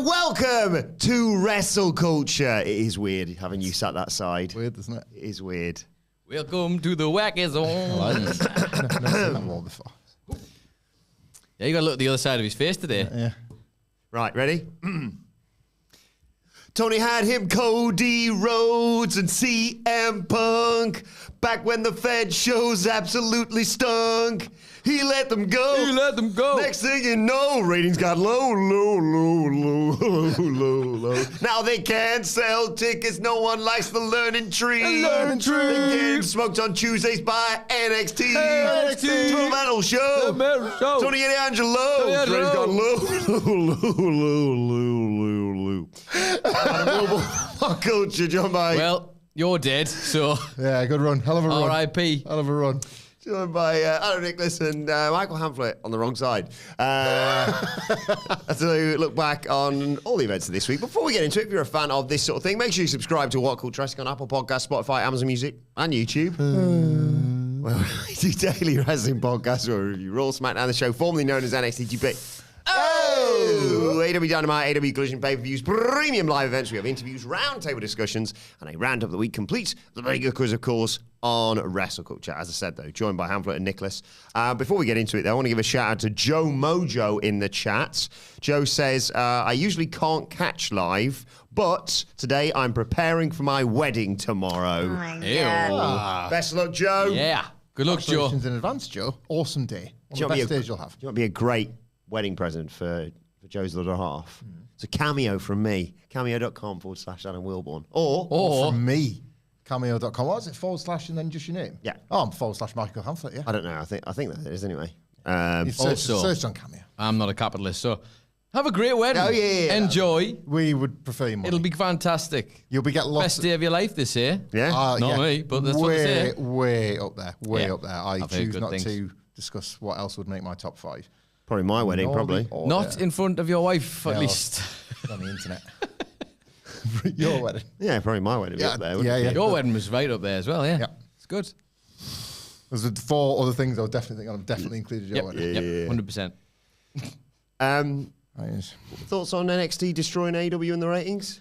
Welcome to WrestleCulture. It is weird having you sat that side. Weird, isn't it? It is weird. Welcome to the Wacky Zone. I've never seen that wall before. Yeah, you got to look at the other side of his face today. Yeah. Right, ready? Tony had him Cody Rhodes and CM Punk. Back when the Fed shows absolutely stunk. He let them go. He let them go. Next thing you know, ratings got low. Now they can't sell tickets. No one likes the learning tree. Learning tree. They get smoked on Tuesdays by NXT. NXT. The metal show. The metal show. Tony and Angelo. Ratings got low. Culture, John Mike. Well, you're dead, so Yeah, good run. Hell of a run. R.I.P. Hell of a run. Joined by Hamflett Nicholas and Michael Hamflett on the wrong side. To look back on all the events of this week. Before we get into it, if you're a fan of this sort of thing, make sure you subscribe to What Culture Wrestling on Apple Podcasts, Spotify, Amazon Music, and YouTube. Well, we do daily wrestling podcasts where we review Raw, SmackDown, the show formerly known as NXT GP. AEW Dynamite, AEW Collision pay-per-views, premium live events. We have interviews, roundtable discussions, and a roundup of the week completes the mega quiz, of course, on WrestleCulture. As I said, though, joined by Hamflett and Nicholas. Before we get into it, though, I want to give a shout out to Joe Mojo in the chat. Joe says, I usually can't catch live, but today I'm preparing for my wedding tomorrow. Oh my Ew. God. Best of luck, Joe. Yeah. Good luck, Joe. Congratulations in advance, Joe. Awesome day. One of the best days you'll have. Do you want to be a great wedding present for Joe's little half? It's a cameo from me. Cameo.com/Adam Wilbourn. Or from me. Cameo.com. What is it? / and then just your name? Yeah. Oh, I'm / Michael Hamflett, yeah. I don't know. I think that is anyway. You've searched on Cameo. I'm not a capitalist, so have a great wedding. Oh, yeah. Enjoy. We would prefer you more. It'll be fantastic. You'll be getting lots Best day of your life this year. Yeah. Not me, but that's what they say. Way up there. Way Yeah. up there. I I've heard choose good not things. to discuss what else would make my top 5. Probably my wedding, probably. Not in front of your wife, at least. On the internet. Your wedding. Yeah, probably my wedding would be Yeah, up there. yeah, wouldn't it? yeah. Your wedding was right up there as well, yeah. Yeah. It's good. There's 4 other things I would definitely think I've definitely included your wedding. Yep, 100%. Yes. Thoughts on NXT destroying AEW in the ratings?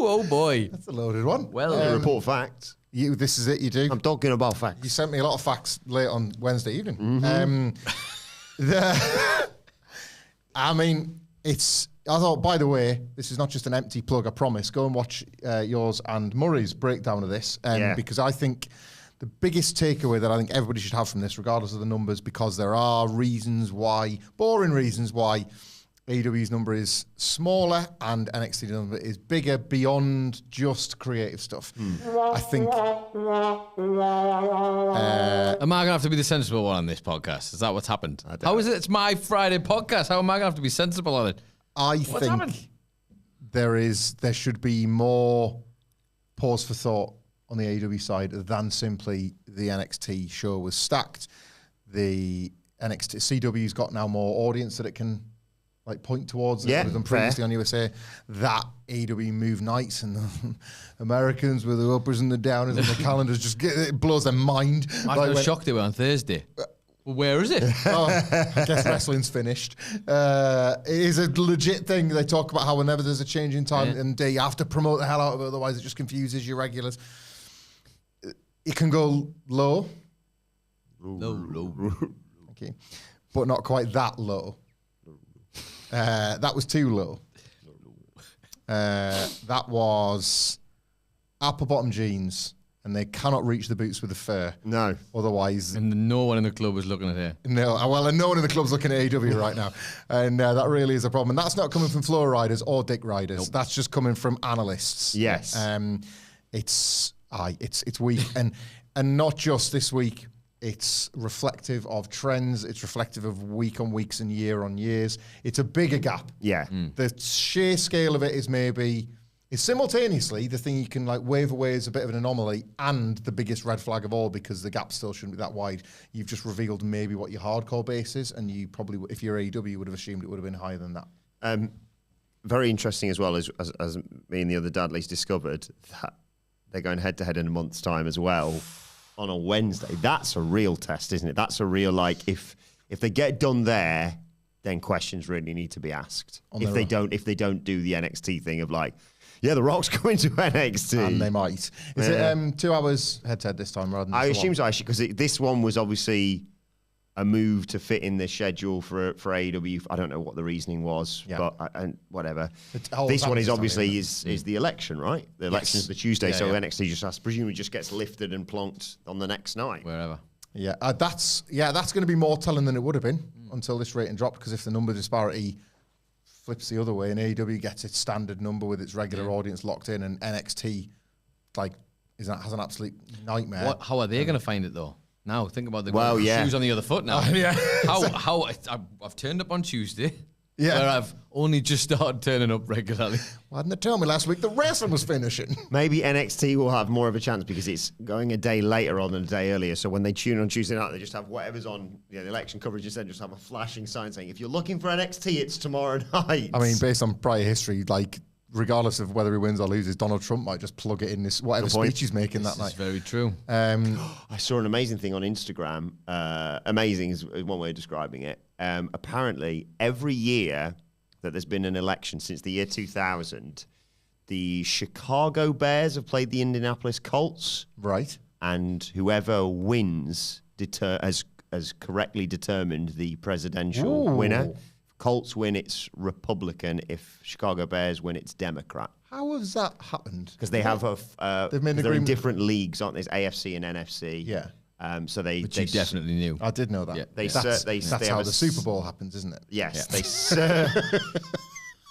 Oh, boy. That's a loaded one. Well, Report facts. This is it, you do. I'm talking about facts. You sent me a lot of facts late on Wednesday evening. I mean, I thought, by the way, this is not just an empty plug, I promise. Go and watch yours and Murray's breakdown of this. Because I think the biggest takeaway that I think everybody should have from this, regardless of the numbers, because there are reasons why, boring reasons why, AEW's number is smaller and NXT's number is bigger beyond just creative stuff. I think... am I going to have to be the sensible one on this podcast? Is that what's happened? How is it? It's my Friday podcast. How am I going to have to be sensible on it? I What's think happened? there should be more pause for thought on the AEW side than simply the NXT show was stacked. The NXT CW's got now more audience that it can point towards than previously on USA. That AEW move nights and the Americans with the uppers and the downers and the calendars it blows their mind. I was shocked they were on Thursday. Well, where is it? I guess wrestling's finished. It is a legit thing. They talk about how whenever there's a change in time and day, you have to promote the hell out of it, otherwise it just confuses your regulars. It can go low. Low. Okay. But not quite that low. That was too low. That was apple bottom jeans, and they cannot reach the boots with the fur. No. Otherwise... And no one in the club was looking at it. No, well, and no one in the club's looking at AEW right now. And that really is a problem. And that's not coming from floor riders or dick riders. Nope. That's just coming from analysts. Yes. It's weak. and not just this week. It's reflective of trends. It's reflective of week on weeks and year on years. It's a bigger gap. Yeah. The sheer scale of it is simultaneously the thing you can wave away as a bit of an anomaly and the biggest red flag of all, because the gap still shouldn't be that wide. You've just revealed maybe what your hardcore base is, and you probably, if you're AEW, you would have assumed it would have been higher than that. very interesting as well as me and the other Dudleys discovered that they're going head to head in a month's time as well on a Wednesday. That's a real test, isn't it? That's a real, like, if they get done there, then questions really need to be asked. If they don't do the NXT thing of like, yeah, The Rock's coming to NXT. And they might. Is it 2 hours head to head this time rather than I assume so, actually, because this one was obviously a move to fit in the schedule for AEW. I don't know what the reasoning was, but whatever. This one is obviously is the election, right? The election's the Tuesday, so NXT just presumably just gets lifted and plonked on the next night. Wherever. Yeah, that's going to be more telling than it would have been until this rating dropped, because if the number disparity flips the other way and AEW gets its standard number with its regular audience locked in, and NXT has an absolute nightmare. How are they going to find it though? Now think about the shoes on the other foot now. How I've turned up on Tuesday. Yeah. Where I've only just started turning up regularly. Why didn't they tell me last week the wrestling was finishing? Maybe NXT will have more of a chance because it's going a day later on than a day earlier. So when they tune on Tuesday night, they just have whatever's on the election coverage instead, just have a flashing sign saying, if you're looking for NXT, it's tomorrow night. I mean, based on prior history, like, regardless of whether he wins or loses, Donald Trump might just plug it in this whatever speech he's making that night. That's very true. I saw an amazing thing on Instagram. Amazing is one way of describing it. Apparently, every year that there's been an election since the year 2000, the Chicago Bears have played the Indianapolis Colts. Right. And whoever wins has correctly determined the presidential winner. Colts win, it's Republican. If Chicago Bears win, it's Democrat. How has that happened? Because they have they're in different leagues, aren't they? There's AFC and NFC. Yeah. So they definitely knew. I did know that. Yeah. That's how the Super Bowl happens, isn't it? Yes.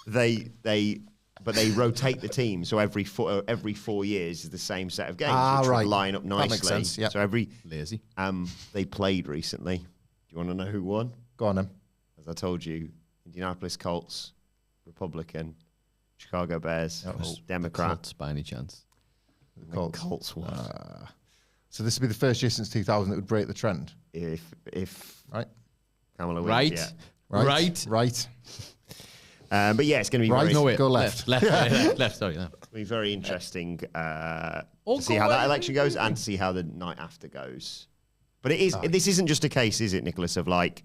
But they rotate the team. So every 4 years is the same set of games, which would line up nicely. That makes sense. Yeah. So lazy. They played recently. Do you want to know who won? Go on then. As I told you, Indianapolis Colts, Republican, Chicago Bears, Democrat. Colts by any chance? Colts won. So this would be the first year since 2000 that would break the trend. If right, Kamala wins, right. But yeah, it's going to be go left. Left. Sorry, no. It'll be very interesting to see how that election goes and to see how the night after goes. But it is. This isn't just a case, is it, Nicholas? Of like,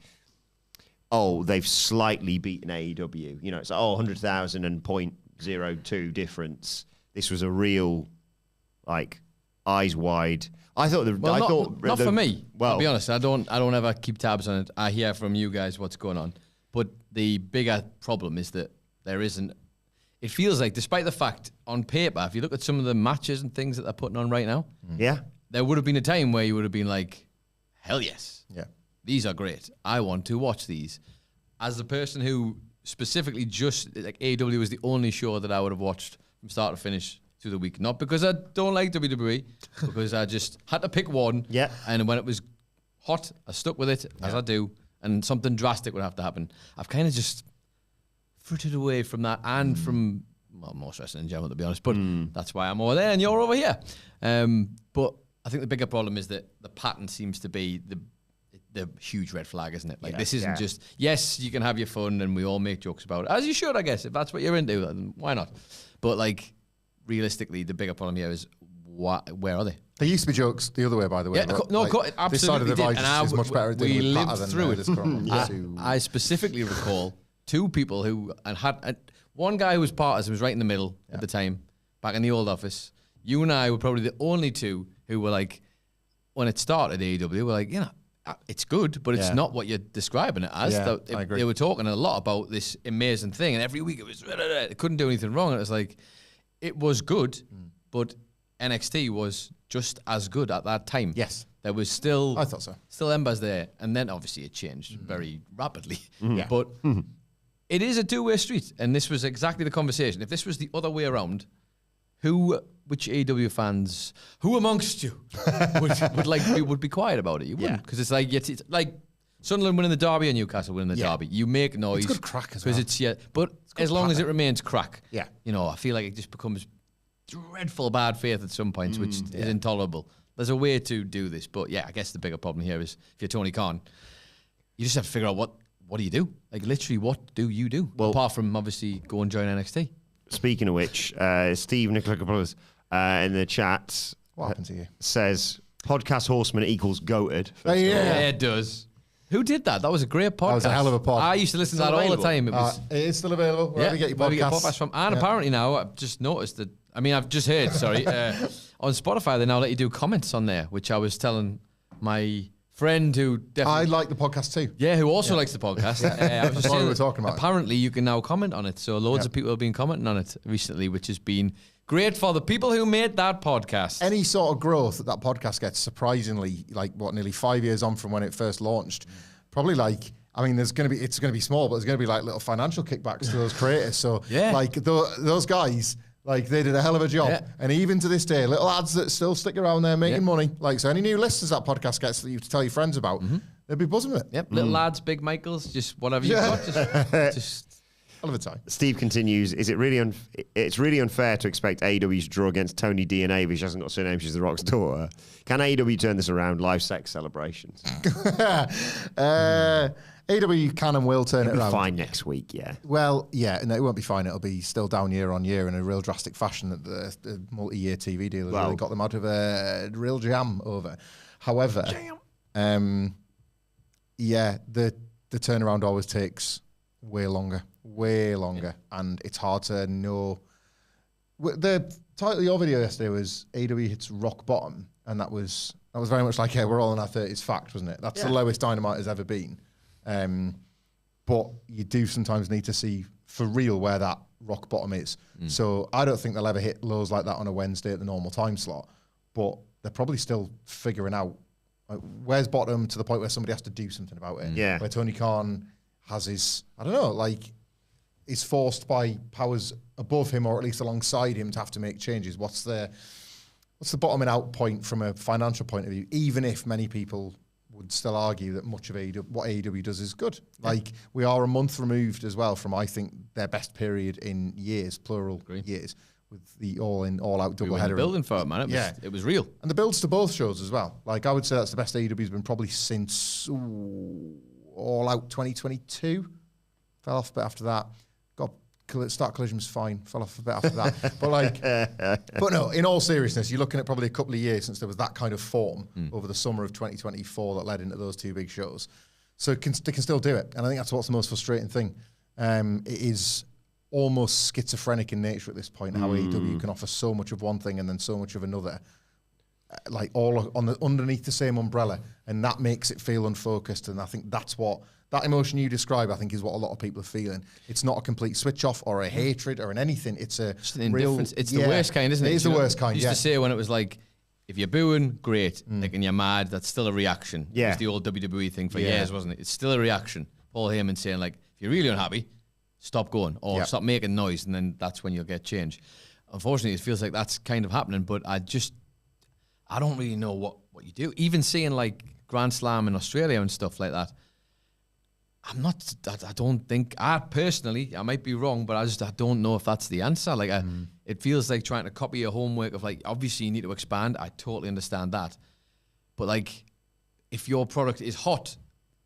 they've slightly beaten AEW. You know, it's like 100,000 and 0.02 difference. This was a real, like, eyes wide. I thought not for me. Well, I'll be honest. I don't ever keep tabs on it. I hear from you guys what's going on. But the bigger problem is that there isn't. It feels like, despite the fact on paper, if you look at some of the matches and things that they're putting on right now, there would have been a time where you would have been like, hell yes, these are great. I want to watch these. As the person who specifically just like AEW was the only show that I would have watched from start to finish through the week. Not because I don't like WWE, because I just had to pick one. Yeah. And when it was hot, I stuck with it, as I do. And something drastic would have to happen. I've kind of just footed away from that and from most wrestling in general, to be honest. But that's why I'm over there and you're over here. But I think the bigger problem is that the pattern seems to be the huge red flag, isn't it? Like, this isn't just, yes, you can have your fun and we all make jokes about it. As you should, I guess. If that's what you're into, then why not? But, like, realistically, the bigger problem here is, where are they? There used to be jokes the other way, by the way. Yeah, absolutely. This side of the divide is much better. We lived through it. I specifically recall two people who had one guy who was part of was right in the middle at the time, back in the old office. You and I were probably the only two who were like, when it started AEW, we're like, it's good, but it's not what you're describing it as. Yeah, I agree. They were talking a lot about this amazing thing, and every week it couldn't do anything wrong. And it was like, it was good, but NXT was just as good at that time. Yes. There was still... I thought so. Still embers there. And then, obviously, it changed very rapidly. But it is a two-way street. And this was exactly the conversation. If this was the other way around, which AEW fans, who amongst you would be quiet about it? You wouldn't. Because it's like Sunderland winning the Derby and Newcastle winning the Derby. You make noise. It's good crack as well. But as long as it remains crack, I feel like it just becomes dreadful bad faith at some points, which is intolerable. There's a way to do this, but I guess the bigger problem here is if you're Tony Khan, you just have to figure out what do you do? Like, literally, what do you do? Well, apart from, obviously, go and join NXT. Speaking of which, Steve Nicholas in the chat what happened to you? Says, podcast horseman equals goated. Yeah, it does. Who did that? That was a great podcast. That was a hell of a podcast. I used to listen to that all the time. It is still available. Wherever you get your podcasts from. And apparently now, I've just noticed that, I've just heard, on Spotify, they now let you do comments on there, which I was telling my friend who definitely... I like the podcast too. Yeah, who also likes the podcast. I was just saying, we were talking about apparently you can now comment on it. So loads of people have been commenting on it recently, which has been great for the people who made that podcast. Any sort of growth that podcast gets, surprisingly, nearly 5 years on from when it first launched, probably it's going to be small, but there's going to be like little financial kickbacks to those creators. So those guys... they did a hell of a job. Yeah. And even to this day, little ads that still stick around there making money. So any new listeners that podcast gets that you tell your friends about, they'd be buzzing with it. Yep. Little lads, big Michaels, just whatever you've got. Just hell of a time. Steve continues, it's really unfair to expect AEW to draw against Tony DNA if she hasn't got a surname, she's The Rock's daughter. Can AEW turn this around? Live sex celebrations. AEW can and will turn it around. Fine next week, yeah. Well, yeah, no, it won't be fine. It'll be still down year on year in a real drastic fashion that the multi-year TV deal has really got them out of a real jam over. However, the turnaround always takes way longer, and it's hard to know. The title of your video yesterday was AEW hits rock bottom, and that was very much like, we're all in our 30s fact, wasn't it? That's the lowest Dynamite has ever been. But you do sometimes need to see for real where that rock bottom is. So I don't think they'll ever hit lows like that on a Wednesday at the normal time slot, but they're probably still figuring out where's bottom to the point where somebody has to do something about it. Yeah. Where Tony Khan has his, is forced by powers above him or at least alongside him to have to make changes. What's the bottoming out point from a financial point of view, even if many people would still argue that much of what AEW does is good. We are a month removed as well from, I think, their best period in years, plural years, with the all-out doubleheader. Building for it, man. It was real. And the builds to both shows as well. I would say that's the best AEW's been probably since All Out 2022. Fell off a bit after that. Start Collision was fine. Fell off a bit after that. But no, in all seriousness, you're looking at probably a couple of years since there was that kind of form over the summer of 2024 that led into those two big shows. So they can still do it. And I think that's what's the most frustrating thing. It is almost schizophrenic in nature at this point, how AEW can offer so much of one thing and then so much of another. All underneath the same umbrella. And that makes it feel unfocused. And I think that's what... That emotion you describe, I think, is what a lot of people are feeling. It's not a complete switch off or a hatred or anything. It's just an indifference. It's the worst kind, isn't it? It is the worst kind. Used to say when it was like, if you're booing, great. And you're mad, that's still a reaction. Yeah. It's the old WWE thing for years, wasn't it? It's still a reaction. Paul Heyman saying, if you're really unhappy, stop going or stop making noise, and then that's when you'll get change. Unfortunately, it feels like that's kind of happening, but I don't really know what you do. Even seeing Grand Slam in Australia and stuff like that, I don't think, personally, I might be wrong, but I don't know if that's the answer. It feels like trying to copy your homework of obviously you need to expand. I totally understand that. But if your product is hot,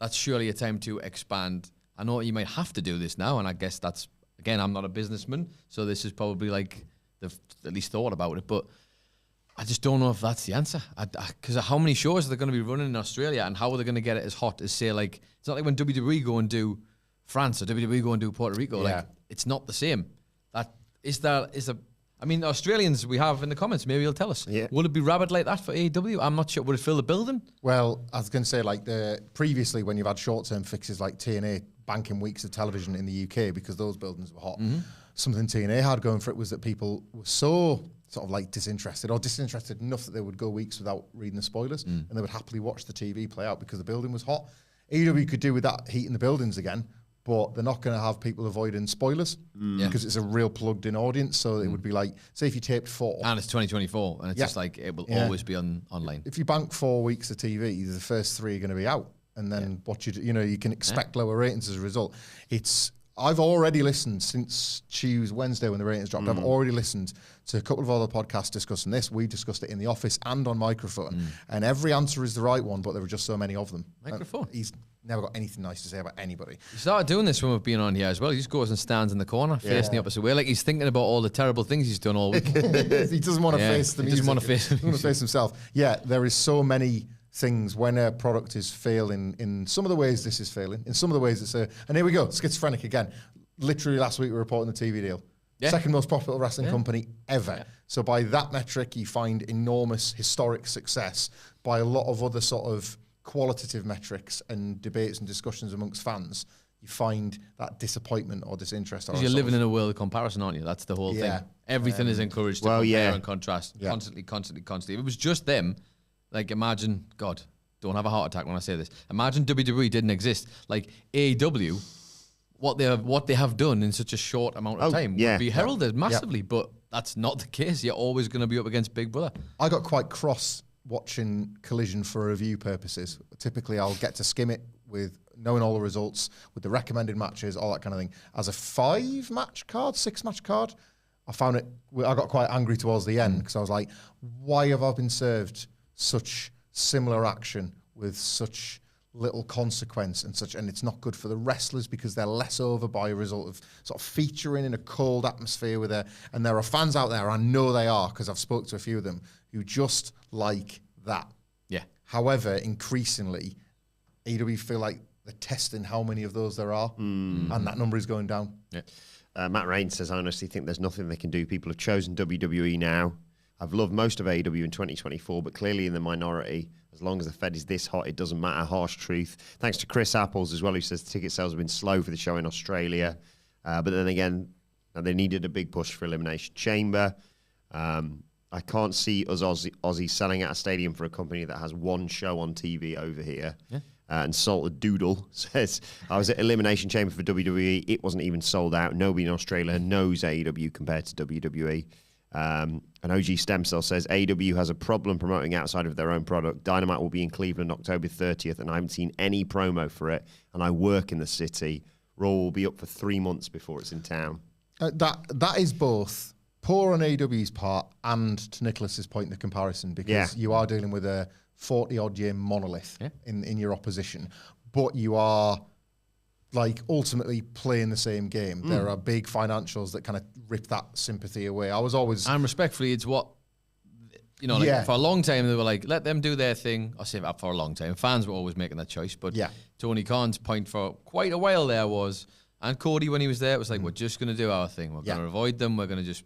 that's surely a time to expand. I know you might have to do this now, and I guess that's, again, I'm not a businessman, so this is probably they've at least thought about it, but I just don't know if that's the answer. Because how many shows are they going to be running in Australia, and how are they going to get it as hot as, say, it's not like when WWE go and do France or WWE go and do Puerto Rico. It's not the same. The Australians we have in the comments, maybe you'll tell us. Yeah. Will it be rabid like that for AEW? I'm not sure. Would it fill the building? Well, I was going to say, previously when you've had short-term fixes like TNA banking weeks of television in the UK because those buildings were hot, something TNA had going for it was that people were so sort of disinterested enough that they would go weeks without reading the spoilers and they would happily watch the TV play out because the building was hot. AEW could do with that heat in the buildings again, but they're not going to have people avoiding spoilers because it's a real plugged in audience. So it would be say if you taped 4. And it's 2024 and it's just it will always be online. If you bank 4 weeks of TV, the first 3 are going to be out. And then what you can expect lower ratings as a result. I've already listened since Wednesday when the ratings dropped. I've already listened to a couple of other podcasts discussing this. We discussed it in the office and on microphone. And every answer is the right one, but there are just so many of them. Microphone? He's never got anything nice to say about anybody. He started doing this when we've been on here as well. He just goes and stands in the corner, facing the opposite way, like he's thinking about all the terrible things he's done all week. He doesn't want to face the music. He doesn't want to face the music. He doesn't want to face himself. Yeah, there is so many things when a product is failing. In some of the ways, this is failing. In some of the ways, it's a... And here we go, schizophrenic again. Literally last week, we were reporting the TV deal. Yeah. Second most profitable wrestling company ever. Yeah. So by that metric, you find enormous historic success. By a lot of other sort of qualitative metrics and debates and discussions amongst fans, you find that disappointment or disinterest. Because you're living in a world of comparison, aren't you? That's the whole thing. Everything is encouraged to compare and contrast constantly. If it was just them, like imagine, God, don't have a heart attack when I say this. Imagine WWE didn't exist. Like AEW, what they have done in such a short amount of time would be heralded massively, but that's not the case. You're always going to be up against Big Brother. I got quite cross watching Collision for review purposes. Typically, I'll get to skim it with knowing all the results, with the recommended matches, all that kind of thing. As a 6-match card, I found it, I got quite angry towards the end because I was like, why have I been served such similar action with such little consequence and it's not good for the wrestlers because they're less over by a result of sort of featuring in a cold atmosphere with and there are fans out there, I know they are because I've spoke to a few of them, who just like that. Yeah. However, increasingly, AEW feel like they're testing how many of those there are, and that number is going down. Yeah. Matt Rains says, I honestly think there's nothing they can do. People have chosen WWE now. I've loved most of AEW in 2024, but clearly in the minority. As long as the Fed is this hot, it doesn't matter. Harsh truth. Thanks to Chris Apples as well, who says ticket sales have been slow for the show in Australia. But then again, they needed a big push for Elimination Chamber. I can't see us Aussies selling out a stadium for a company that has one show on TV over here. Yeah. And Salted Doodle says, I was at Elimination Chamber for WWE. It wasn't even sold out. Nobody in Australia knows AEW compared to WWE. And OG Stem Cell says, AEW has a problem promoting outside of their own product. Dynamite will be in Cleveland October 30th, and I haven't seen any promo for it. And I work in the city. Raw will be up for 3 months before it's in town. That is both poor on AEW's part and to Nicholas's point in the comparison, because you are dealing with a 40-odd year monolith in your opposition, but you are like ultimately playing the same game. There are big financials that kind of rip that sympathy away. I was always... And respectfully, it's what, you know, like for a long time they were like, let them do their thing. I say that for a long time. Fans were always making that choice, but Tony Khan's point for quite a while there was, and Cody when he was there, it was like, we're just going to do our thing. We're going to avoid them. We're going to just...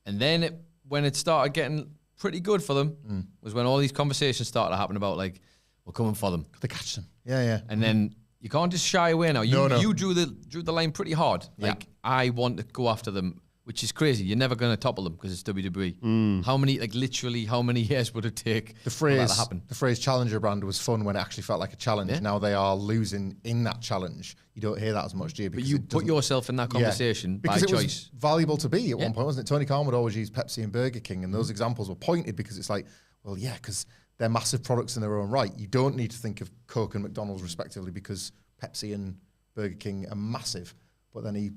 And then when it started getting pretty good for them was when all these conversations started happening about like, we're coming for them. They catch them. Yeah. And then you can't just shy away now. You drew the line pretty hard. Like, I want to go after them, which is crazy. You're never going to topple them because it's WWE. How many, like literally, how many years would it take for that to happen? The phrase challenger brand was fun when it actually felt like a challenge. Yeah. Now they are losing in that challenge. You don't hear that as much, do you? But you put yourself in that conversation by choice. Because it was valuable to be at one point, wasn't it? Tony Khan would always use Pepsi and Burger King, and those examples were pointed because it's like, well, yeah, because they're massive products in their own right. You don't need to think of Coke and McDonald's respectively because Pepsi and Burger King are massive. But then he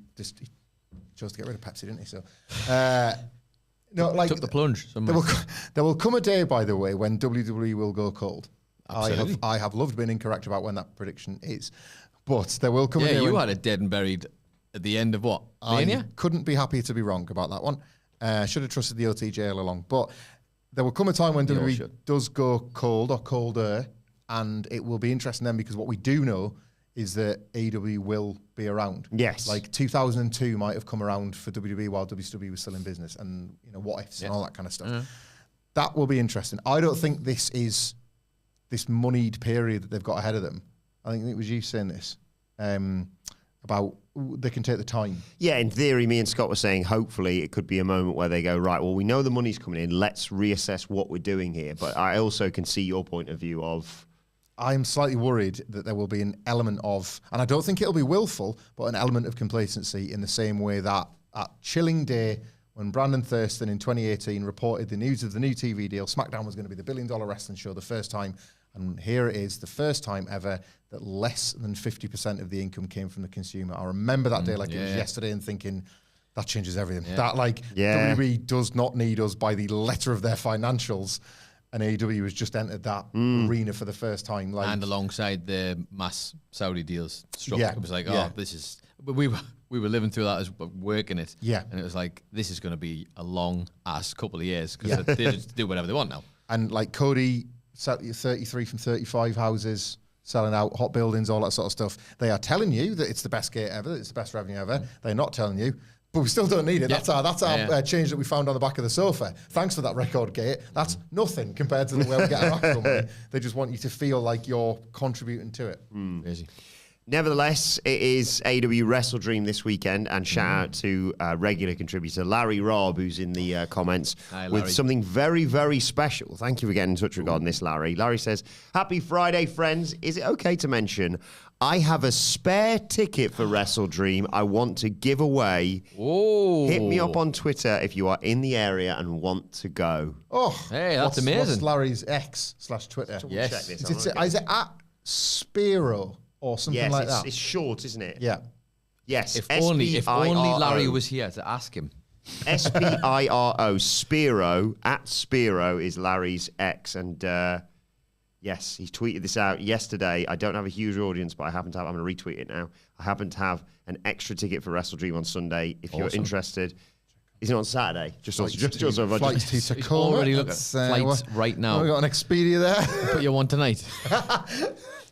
chose to get rid of Pepsi, didn't he? So, no, like took the plunge. There will come a day, by the way, when WWE will go cold. Absolutely. I have loved being incorrect about when that prediction is, but there will come a day. Yeah, you had it dead and buried at the end of what? Mania? I couldn't be happy to be wrong about that one. Should have trusted the OTJ all along, but there will come a time when WWE does go cold or colder, and it will be interesting then because what we do know is that AEW will be around. Yes. Like 2002 might have come around for WWE while WWE was still in business, and you know, what ifs and all that kind of stuff. That will be interesting. I don't think this is this moneyed period that they've got ahead of them. I think it was you saying this about they can take the time. Yeah, in theory, me and Scott were saying hopefully it could be a moment where they go, right, well, we know the money's coming in. Let's reassess what we're doing here. But I also can see your point of view of... I'm slightly worried that there will be an element of, and I don't think it'll be willful, but an element of complacency in the same way that at chilling day when Brandon Thurston in 2018 reported the news of the new TV deal, SmackDown was going to be the $1 billion wrestling show the first time, And here it is, the first time ever that less than 50% of the income came from the consumer. I remember that day like it was yesterday and thinking, that changes everything. That WWE does not need us by the letter of their financials. And AEW has just entered that arena for the first time. Like, and alongside the mass Saudi deals struck. It was like, this is... We were living through that as working it. Yeah. And it was like, this is going to be a long-ass couple of years because they just do whatever they want now. And like Cody, 33 from 35 houses, selling out, hot buildings, all that sort of stuff. They are telling you that it's the best gate ever, that it's the best revenue ever. They're not telling you. But we still don't need it. That's our change that we found on the back of the sofa. Thanks for that record gate. That's nothing compared to the way we get our actual money. They just want you to feel like you're contributing to it. Crazy. Nevertheless, it is AEW Wrestle Dream this weekend, and shout out to regular contributor Larry Robb, who's in the comments with something very, very special. Thank you for getting in touch regarding this, Larry. Larry says, "Happy Friday, friends. Is it okay to mention I have a spare ticket for Wrestle Dream I want to give away? Hit me up on Twitter if you are in the area and want to go." Oh, hey, that's amazing. What's Larry's X/Twitter? Yes. Check this. Is it at Spiro? Or something like that. It's short, isn't it? Yeah. Yes. If only Larry was here to ask him. Spiro, Spiro, at Spiro is Larry's X. And yes, he tweeted this out yesterday. I don't have a huge audience, but I happen to have, I'm going to retweet it now. I happen to have an extra ticket for Wrestle Dream on Sunday. If you're interested. Is it on Saturday? Just flights to Tacoma. Already look at flights right now. We got an Expedia there. Put your one tonight.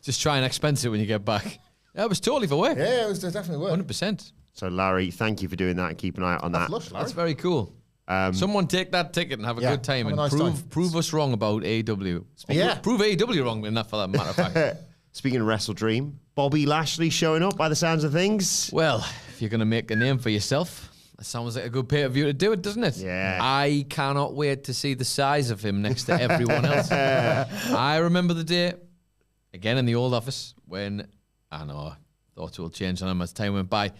Just try and expense it when you get back. Yeah, it was totally for work. Yeah, it was definitely work. 100%. So, Larry, thank you for doing that and keep an eye out on that. Lush, that's very cool. Someone take that ticket and have a good time and prove us wrong about AEW. Prove AEW wrong enough for that matter of fact. Speaking of Wrestle Dream, Bobby Lashley showing up by the sounds of things. Well, if you're going to make a name for yourself, that sounds like a good pay-per-view to do it, doesn't it? Yeah. I cannot wait to see the size of him next to everyone else. I remember the day, again in the old office, when, I know, thoughts will change on him as time went by.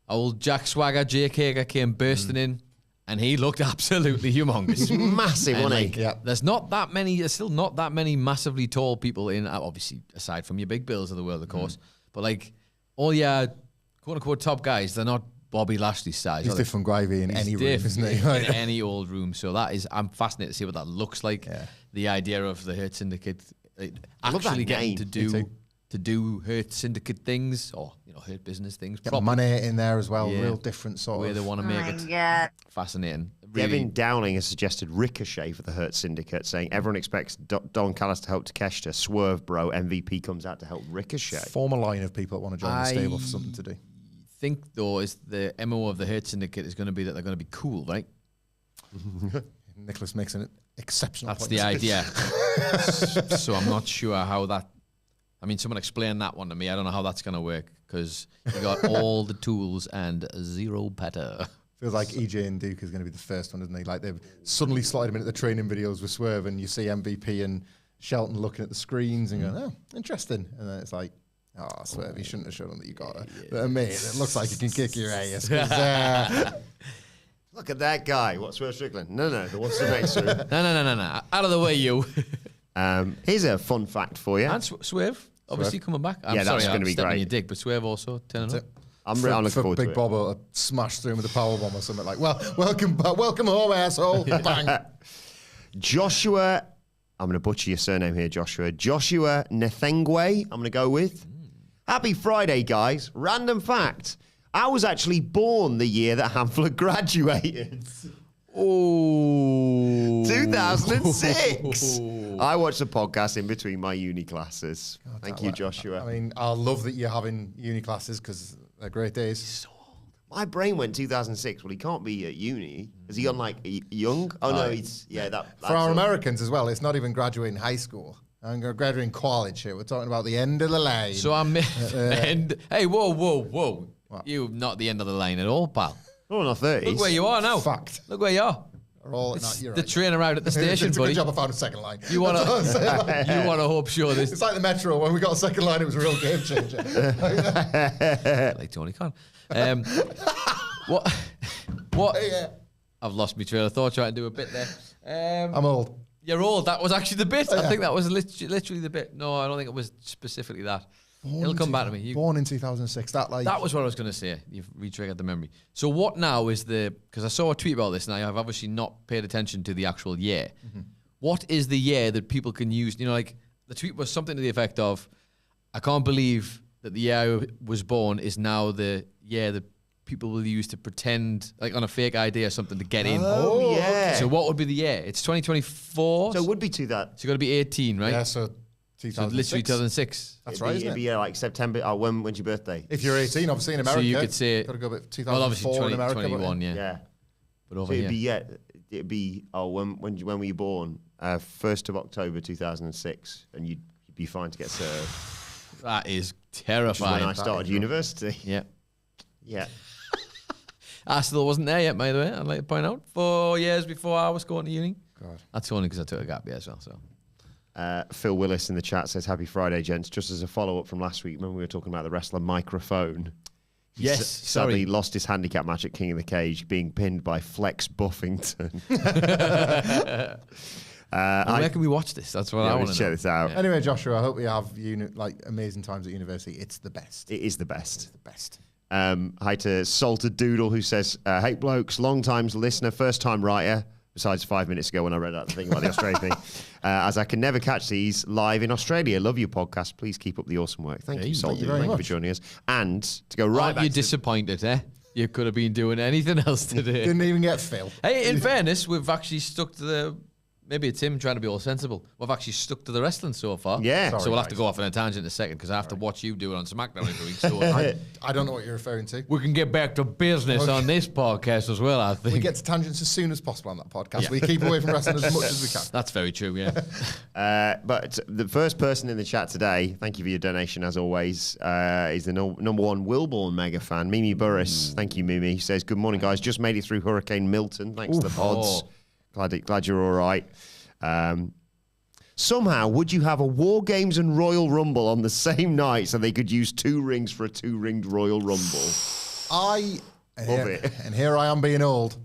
Old Jack Swagger, Jake Hager came bursting in, and he looked absolutely humongous. Massive, wasn't he? Yeah. There's still not that many massively tall people in, obviously, aside from your big bills of the world, of course. But like, all your quote-unquote top guys, they're not Bobby Lashley's size. He's different gravy in any room, isn't he? In any old room. So I'm fascinated to see what that looks like. Yeah. The idea of the Hurt Syndicate actually getting to do Hurt Syndicate things or Hurt Business things. Get money in there as well. Real different sort of way they want to make it. Fascinating. Really. Devin Downing has suggested Ricochet for the Hurt Syndicate, saying everyone expects Don Callis to help Takeshita. Swerve, bro. MVP comes out to help Ricochet. Form a line of people that want to join the stable for something to do. Think though is the MO of the Hurt Syndicate is going to be that they're going to be cool, right? Nicholas makes an exceptional That's point. the idea. So I'm not sure how that. I mean, someone explain that one to me. I don't know how that's going to work because you got all the tools and zero patter. Feels like EJ and Duke is going to be the first one, isn't he? Like they've suddenly slotted him into the training videos with Swerve, and you see MVP and Shelton looking at the screens and going, "Oh, interesting," and then it's like. Oh, Swerve, you shouldn't have shown him that you got a mate that looks like he can kick your ass. Look at that guy. What's Swerve Strickland? No. What's the next room? No. Out of the way, you. Here's a fun fact for you. And Swerve, obviously coming back. I'm sorry, that's going to be great. On your dig, but Swerve also turning up. I'm looking forward to it. Big Bobo to smash through him with a powerbomb or something like, welcome home, asshole. Bang. Joshua, I'm going to butcher your surname here, Joshua. Joshua Nethengwe, I'm going to go with. Happy Friday, guys. Random fact. I was actually born the year that Hamflett graduated. Oh. 2006. I watched the podcast in between my uni classes. God, Thank you, Joshua. I mean, I love that you're having uni classes because they're great days. So old. My brain went 2006. Well, he can't be at uni. Is he on like young? Oh, no, he's, that's for our Americans as well, it's not even graduating high school. I'm graduating college here. We're talking about the end of the line. So I'm hey, whoa. What? You're not the end of the line at all, pal. Oh, not 30s. Look where you are now. Fact. Look where you are. The train around at the station, it's buddy. It's a good job I found a second line. You want to hope sure this. It's like the Metro. When we got a second line, it was a real game changer. Like Tony Khan. What? Yeah. I've lost my trail of thought trying to do a bit there. I'm old. You're old. That was actually the bit. I think that was literally the bit. No, I don't think it was specifically that. It'll come back to me. Born in 2006. That was what I was going to say. You've re-triggered the memory. So what now is because I saw a tweet about this and I have obviously not paid attention to the actual year. Mm-hmm. What is the year that people can use? You know, like the tweet was something to the effect of, I can't believe that the year I was born is now the year that people will use to pretend, like on a fake ID or something, to get in. Oh, yeah. So what would be the year? It's 2024. So it would be to that. So you got to be 18, right? Yeah, so 2006. So literally 2006. That's right, isn't it? It'd be like September. Oh, when's your birthday? If you're 18, obviously in America. So you could say... Got to go about 2004 well, obviously in America. 2021, yeah. Yeah. But over so here... It'd be, when were you born? 1st of October 2006. And you'd be fine to get served. That is terrifying. Which is when I started university. Yeah. Yeah. I still wasn't there yet, by the way. I'd like to point out. 4 years before I was going to uni. God. That's only because I took a gap year as well. So, Phil Willis in the chat says, "Happy Friday, gents." Just as a follow-up from last week, remember we were talking about the wrestler microphone? Yes, sadly lost his handicap match at King of the Cage, being pinned by Flex Buffington. Where can we watch this? That's what I want to check this out. Yeah. Anyway, Joshua, I hope you have amazing times at university. It's the best. It is the best. It's the best. Hi to Salted Doodle, who says, "Hey blokes, long time listener, first time writer." Besides 5 minutes ago when I read that thing about the Australia thing, as I can never catch these live in Australia. Love your podcast. Please keep up the awesome work. Thank you, Salted. Thank you for joining us. And to go right back, you disappointed, eh? You could have been doing anything else today. Didn't even get Phil. Hey, in fairness, we've actually stuck to the. Maybe it's him trying to be all sensible. We've actually stuck to the wrestling so far. Yeah. So we'll have to go off on a tangent in a second because I have to watch you do it on SmackDown every week. So I don't know what you're referring to. We can get back to business on this podcast as well, I think. We get to tangents as soon as possible on that podcast. Yeah. We keep away from wrestling as much as we can. That's very true, yeah. But the first person in the chat today, thank you for your donation as always, is the number one Wilbourn mega fan, Mimi Burris. Thank you, Mimi. He says, "Good morning, guys. Just made it through Hurricane Milton. Thanks to the pods. Glad you're all right. Somehow, would you have a War Games and Royal Rumble on the same night so they could use 2 rings for a 2-ringed Royal Rumble?" I love it. And here I am being old.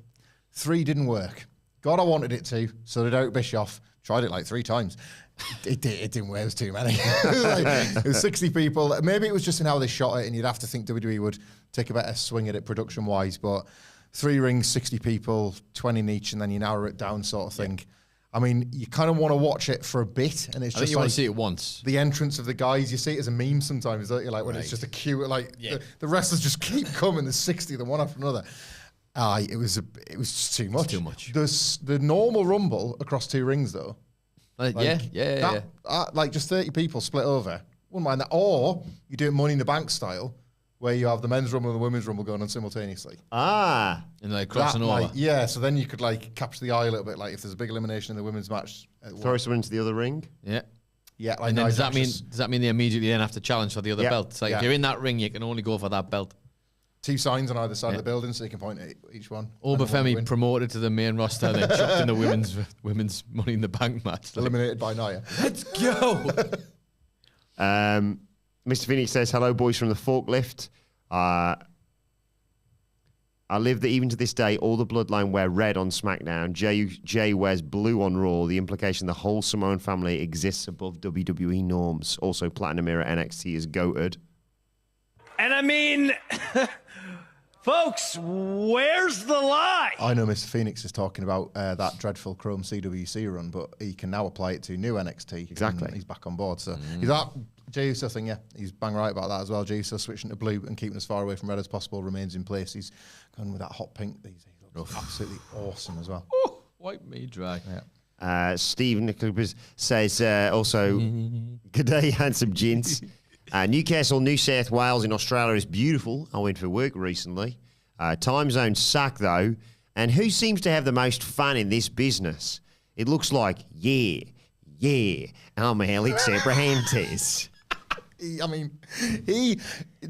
3 didn't work. God, I wanted it to. So did Eric Bischoff. Tried it like 3 times. It didn't work. It was too many. It was 60 people. Maybe it was just in how they shot it, and you'd have to think WWE would take a better swing at it production-wise. But 3 rings, 60 people, 20 in each, and then you narrow it down sort of thing. I mean, you kind of want to watch it for a bit, and it's just you want to see it once. The entrance of the guys, you see it as a meme sometimes, don't you? Like when it's just a cute, the wrestlers just keep coming. There's 60 of them, one after another. It was just too much. It's too much. The normal Rumble across 2 rings though. Yeah. Like just 30 people split over. Wouldn't mind that. Or you do it Money in the Bank style, where you have the men's rumble and the women's rumble going on simultaneously. And like crossing over. So then you could like capture the eye a little bit. Like if there's a big elimination in the women's match, throw someone into the other ring. Yeah. Like and then does that mean they immediately then have to challenge for the other belt? It's like if you're in that ring, you can only go for that belt. 2 signs on either side of the building, so you can point at each one. Obafemi promoted to the main roster, then chucked in the women's Money in the Bank match. Eliminated by Nia. Let's go. Mr. Phoenix says, "Hello, boys from the forklift. I live that even to this day, all the bloodline wear red on SmackDown. Jay wears blue on Raw. The implication the whole Samoan family exists above WWE norms. Also, Platinum Era NXT is goated." And I mean, folks, where's the lie? I know Mr. Phoenix is talking about that dreadful Chrome CWC run, but he can now apply it to new NXT. Exactly. He's back on board. So he's that Jey Uso thing, he's bang right about that as well. Jey Uso switching to blue and keeping as far away from red as possible remains in place. He's gone with that hot pink. He looks absolutely awesome as well. Ooh, wipe me dry. Yeah. Steve Nicholas says also, "Good day, handsome gents. Newcastle, New South Wales in Australia is beautiful. I went for work recently. Time zone suck though. And who seems to have the most fun in this business? It looks like, I'm Alex Abrahantes." He,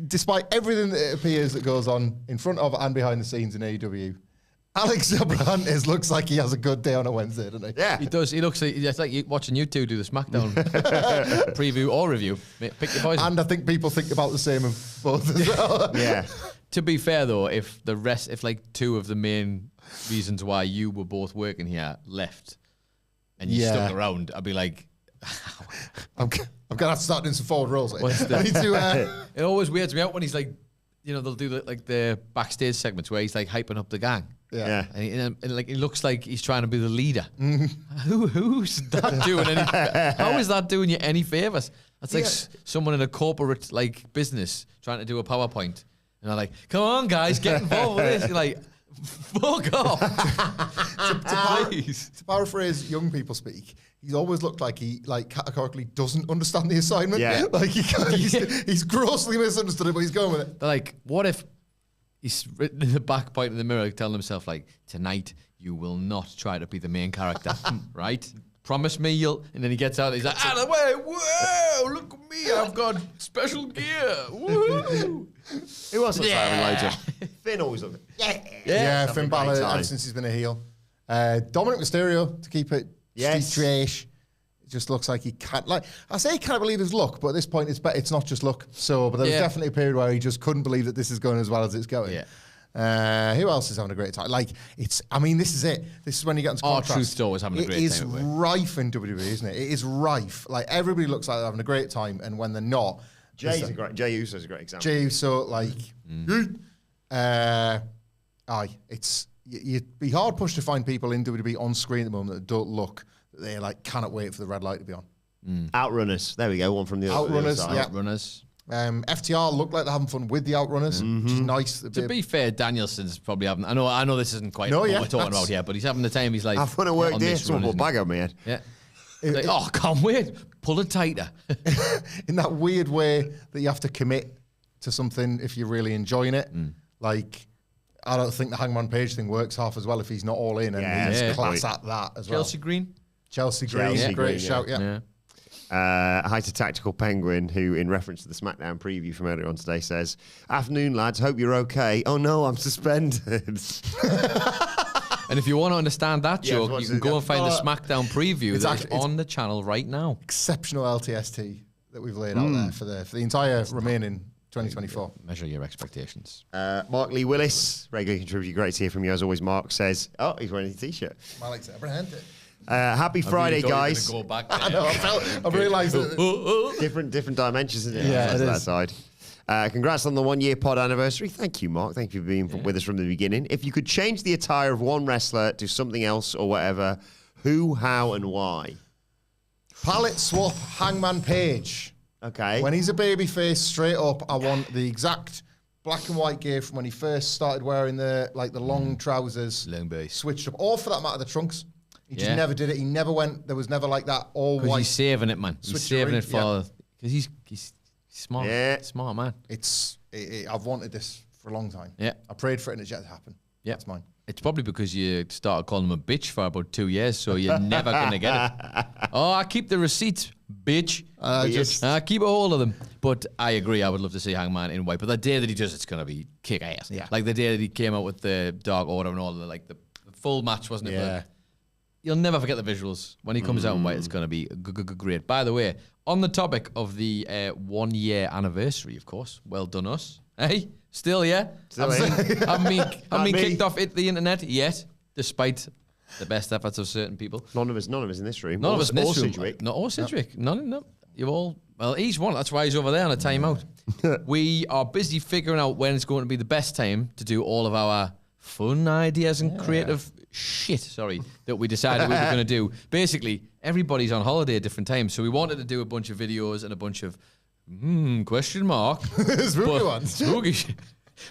despite everything that appears that goes on in front of and behind the scenes in AEW, Alex Abrahantes looks like he has a good day on a Wednesday, doesn't he? Yeah. He does. He looks like it's like watching you two do the SmackDown preview or review. Pick your poison. And I think people think about the same of both as well. Yeah. To be fair though, if like 2 of the main reasons why you were both working here left, and you stuck around, I'd be like, I'm going to have to start doing some forward rolls. It always weirds me out when he's like, they'll do the backstage segments where he's like hyping up the gang. Yeah. And like he looks like he's trying to be the leader. Who's that doing any? How is that doing you any favors? That's like someone in a corporate like business trying to do a PowerPoint, and they're like, "Come on, guys, get involved with this." You're like, "Fuck off!" To paraphrase young people speak, he's always looked like he categorically doesn't understand the assignment. Yeah, like he's grossly misunderstood it, but he's going with it. They're like, "What if?" He's written in the back point of the mirror, telling himself like, "Tonight you will not try to be the main character, right? Promise me you'll." And then he gets out and he's like, "Out of the way! Whoa! Look at me! I've got special gear! Woo!" Who else looks like Elijah? Finn always looks. Yeah. Finn Balor ever since he's been a heel. Dominic Mysterio to keep it street trash. It just looks like he can't. Like I say, he can't believe his luck, but at this point, it's not just luck. So, but there's definitely a period where he just couldn't believe that this is going as well as it's going. Yeah. Who else is having a great time? Like this is it. This is when you get into contrast. Truth Store is having a great time. It is rife in WWE, isn't it? It is rife. Like everybody looks like they're having a great time, and when they're not, Jey Uso's a great example. Jey Uso, it's you'd be hard pushed to find people in WWE on screen at the moment that don't look. They cannot wait for the red light to be on. Outrunners. There we go. One from the Outrunners. other side. Yeah. Outrunners. FTR look like they're having fun with the Outrunners, which is nice. To be fair, Danielson's probably having. I know this isn't quite what we're talking about here, but he's having the time. He's like, I've to work there. Someone put a bag on my head. Yeah. Like, I can't wait. Pull it tighter. In that weird way that you have to commit to something if you're really enjoying it. Like, I don't think the Hangman Page thing works half as well if he's not all in and he's class at that as well. Chelsea Green, great shout, yeah. Hi to Tactical Penguin, who, in reference to the SmackDown preview from earlier on today, says, "Afternoon, lads. Hope you're okay. Oh no, I'm suspended." And if you want to understand that joke, you can go and find the SmackDown preview that's on the channel right now. Exceptional LTST that we've laid out there for the entire remaining 2024. Measure your expectations. Mark Lee Willis, regular contributor, great to hear from you as always. Mark says, "Oh, he's wearing a t-shirt." Alex Abrahante. Happy Friday, guys. Go back I know. I've realised that different dimensions, isn't it? Yeah, it that is. side. Congrats on the 1 year pod anniversary. Thank you, Mark. Thank you for being with us from the beginning. If you could change the attire of one wrestler to something else or whatever, who, how, and why? Palette swap Hangman Page. Okay. When he's a babyface, straight up, I want the exact black and white gear from when he first started wearing the long trousers. Long base. Switched up. Or for that matter, the trunks. He just never did it. He never went. There was never like that all white. He's saving it, man. He's saving it for because he's smart. Yeah. Smart man. I've wanted this for a long time. Yeah. I prayed for it and it's yet to happen. Yeah. That's mine. It's probably because you started calling him a bitch for about 2 years, so you're never gonna get it. Oh, I keep the receipts, bitch. I keep a hold of them. But I agree. I would love to see Hangman in white. But the day that he does, it's gonna be kick ass. Yeah. Like the day that he came out with the Dark Order and all the full match, wasn't it? Yeah. But you'll never forget the visuals. When he comes out in white, it's going to be great. By the way, on the topic of the 1 year anniversary, of course, well done us. Hey, still here. Haven't been kicked off the internet yet, despite the best efforts of certain people. None of us in this room. None of us in this room. Sidgwick. Not all Sidgwick. No. You've all... Well, he's one. That's why he's over there on a timeout. We are busy figuring out when it's going to be the best time to do all of our fun ideas and creative shit, that we decided we were going to do. Basically, everybody's on holiday at different times, so we wanted to do a bunch of videos and a bunch of question mark spooky ones. Spooky shit.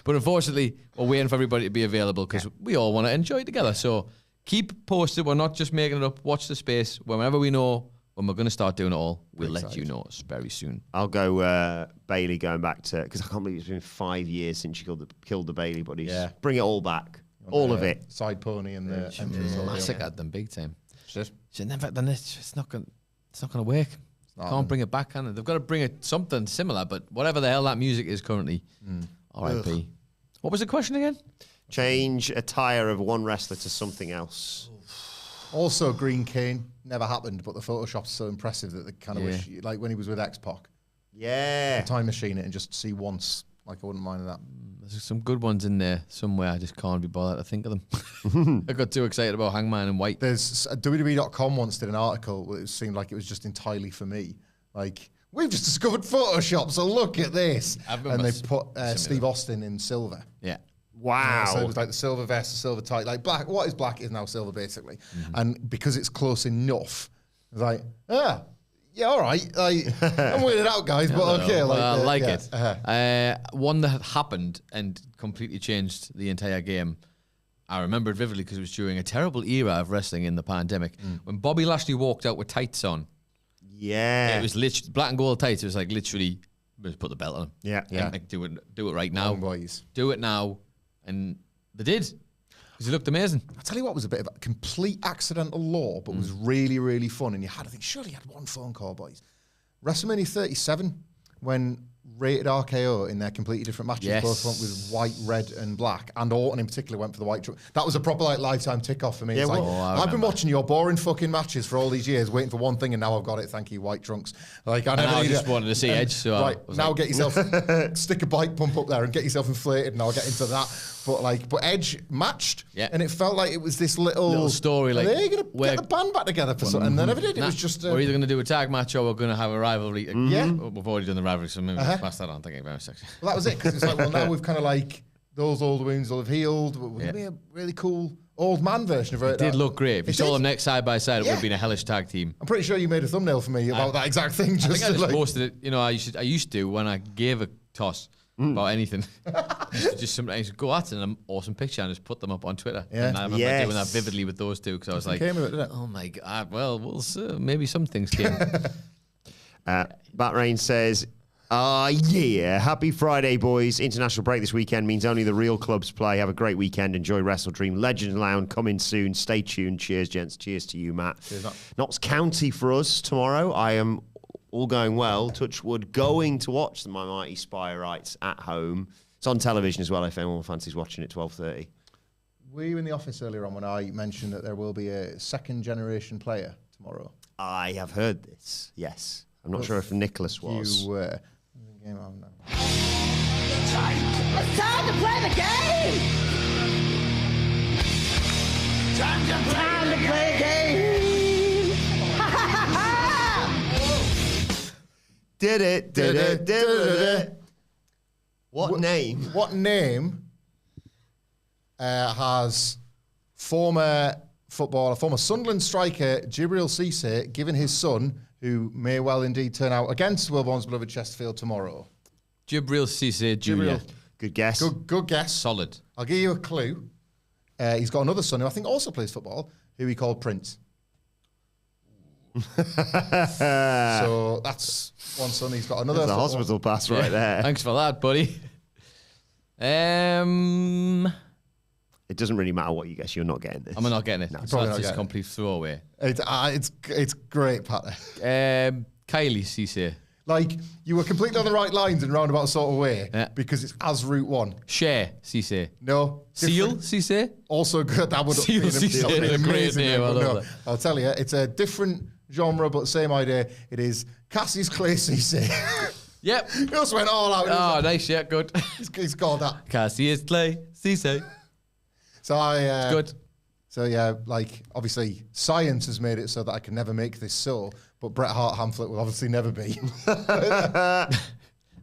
But unfortunately, we're waiting for everybody to be available because we all want to enjoy it together. So keep posted. We're not just making it up. Watch the space. Whenever we know when we're going to start doing it all, we'll let you know very soon. I'll go Bailey going back to, because I can't believe it's been 5 years since you killed the Bailey buddies. Yeah. Bring it all back. All of it. Side pony and the massacred them big time. Should never done this. It's not going to work. Can't bring it back, can they? They've got to bring it something similar, but whatever the hell that music is currently, R.I.P. What was the question again? Change attire of one wrestler to something else. Also, Green Cane never happened, but the Photoshop's so impressive that they kind of wish, like when he was with X-Pac. Yeah. Time machine it and just see once Like, I wouldn't mind that. There's some good ones in there somewhere. I just can't be bothered to think of them. I got too excited about Hangman and White. There's WWE.com once did an article where it seemed like it was just entirely for me. Like, we've just discovered Photoshop, so look at this. And they put Steve Austin in silver. Yeah. Wow. So it was like the silver vest, the silver tie. Like, black. What is black is now silver, basically. And because it's close enough, it's like, yeah, all right. Like, I'm weirded out, guys, but okay. Like, I like yeah. it. One that happened and completely changed the entire game. I remember it vividly because it was during a terrible era of wrestling in the pandemic. When Bobby Lashley walked out with tights on. Yeah. It was literally black and gold tights. It was like literally, just put the belt on him. Yeah. Like, do it right now. Boys. Do it now. And they did. Because he looked amazing. I'll tell you what was a bit of a complete accidental law, but was really, really fun. And you had, I think, surely you had one phone call, boys. WrestleMania 37, when Rated RKO in their completely different matches, both went with white, red, and black, and Orton in particular went for the white trunk. That was a proper like lifetime tick off for me. Yeah, it's like, I've been remember. watching your boring fucking matches for all these years, waiting for one thing, and now I've got it. Thank you, white trunks. Like I just wanted to see Edge. So right now, get yourself stick a bike pump up there and get yourself inflated, and I'll get into that. But Edge matched, and it felt like it was this little story. Like, they're gonna get the band back together for something, and they never did. It was just we're either going to do a tag match or we're going to have a rivalry. Yeah, we've already done the rivalry, so maybe pass that on. Thank you very much. Well, that was it, because it's like, well, now we've kind of like those old wounds will have healed. We're going to be a really cool old man version of it. It did look great. If you saw them next side by side, it would have been a hellish tag team. I'm pretty sure you made a thumbnail for me about that exact thing. I think I just like, posted it. You know, I used to when I gave a toss about anything. just sometimes go at an awesome picture and just put them up on Twitter. Yeah. And I remember doing that vividly with those two because I was like, came with it, didn't it? oh my God, well, we'll see. Maybe some things came. Bat Rain says, yeah, happy Friday, boys. International break this weekend means only the real clubs play. Have a great weekend. Enjoy Wrestle Dream. Legend Lounge coming soon. Stay tuned. Cheers, gents. Cheers to you, Matt. Cheers, Matt. Notts County for us tomorrow. I am, all going well, touch wood, going to watch the My Mighty Spyrites at home. It's on television as well if anyone fancies watching at 12:30. Were you in the office earlier on when I mentioned that there will be a second generation player tomorrow? I have heard this, yes. I'm not sure if Nicholas was. You were. Game on now. It's time to play the game! Time to play the game! Did it. What name? What name has former footballer, former Sunderland striker JBL Barrett given his son, who may well indeed turn out against Wilbourn's beloved Chesterfield tomorrow? JBL Barrett Jr. Good guess. Good guess. Solid. I'll give you a clue. He's got another son who I think also plays football, who he called Prince. So that's one son. He's got another. There's a hospital pass right there. Thanks for that, buddy. It doesn't really matter what you guess. You're not getting this. I'm not getting it. No, so probably that's not just a getting complete throwaway. It's great, Pat. Kylie Cisse. Like, you were completely on the right lines in a roundabout sort of way, because it's as Route 1. Cher Cisse. No. Seal different. Cisse. Also good. That would Seal Cisse. that would be A great amazing name, I but love no, that. I'll tell you, it's a different genre, but same idea. It is Cassie's Clay Cisse. Yep. He also went all out. Oh, nice. Yeah, good. He's called that. Cassius Clay Cisse. So Good. So yeah, like, obviously science has made it so that I can never make this so, but Bret Hart Hamflett will obviously never be. I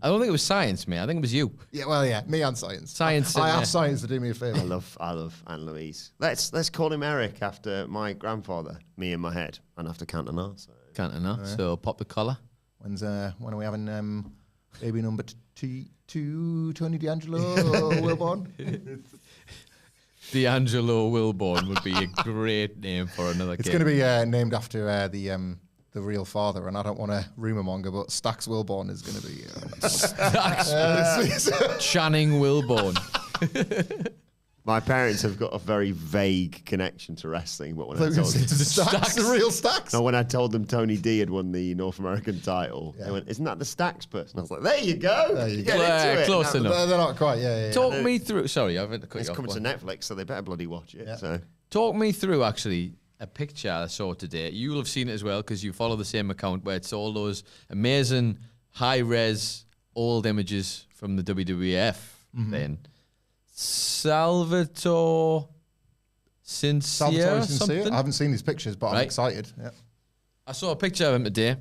don't think it was science, mate. I think it was you. Yeah, well, yeah, me and science. Science. I asked science to do me a favour. I love Anne Louise. Let's call him Eric after my grandfather. Me in my head, and after Cantona. So. Cantona. So pop the collar. When are we having baby number two, Tony D'Angelo, Wilbourn? D'Angelo Wilbourn would be a great name for another kid. It's going to be named after the real father, and I don't want to rumour monger, but Stax Wilbourn is going to be Channing Wilbourn. My parents have got a very vague connection to wrestling, but when I told them, Stax, the real Stax. no, when I told them Tony D had won the North American title, they went, "Isn't that the Stax person?" I was like, "There you go, There you Get go. into it." Close And that- enough. They're not quite, yeah. Talk me through. Sorry, I've cut It's you off. coming to Netflix, so they better bloody watch it. Yeah. So Talk me through, actually, a picture I saw today. You'll have seen it as well because you follow the same account where it's all those amazing high-res old images from the WWF then. Salvatore Sincere. I haven't seen these pictures, but I'm excited. Yeah. I saw a picture of him today.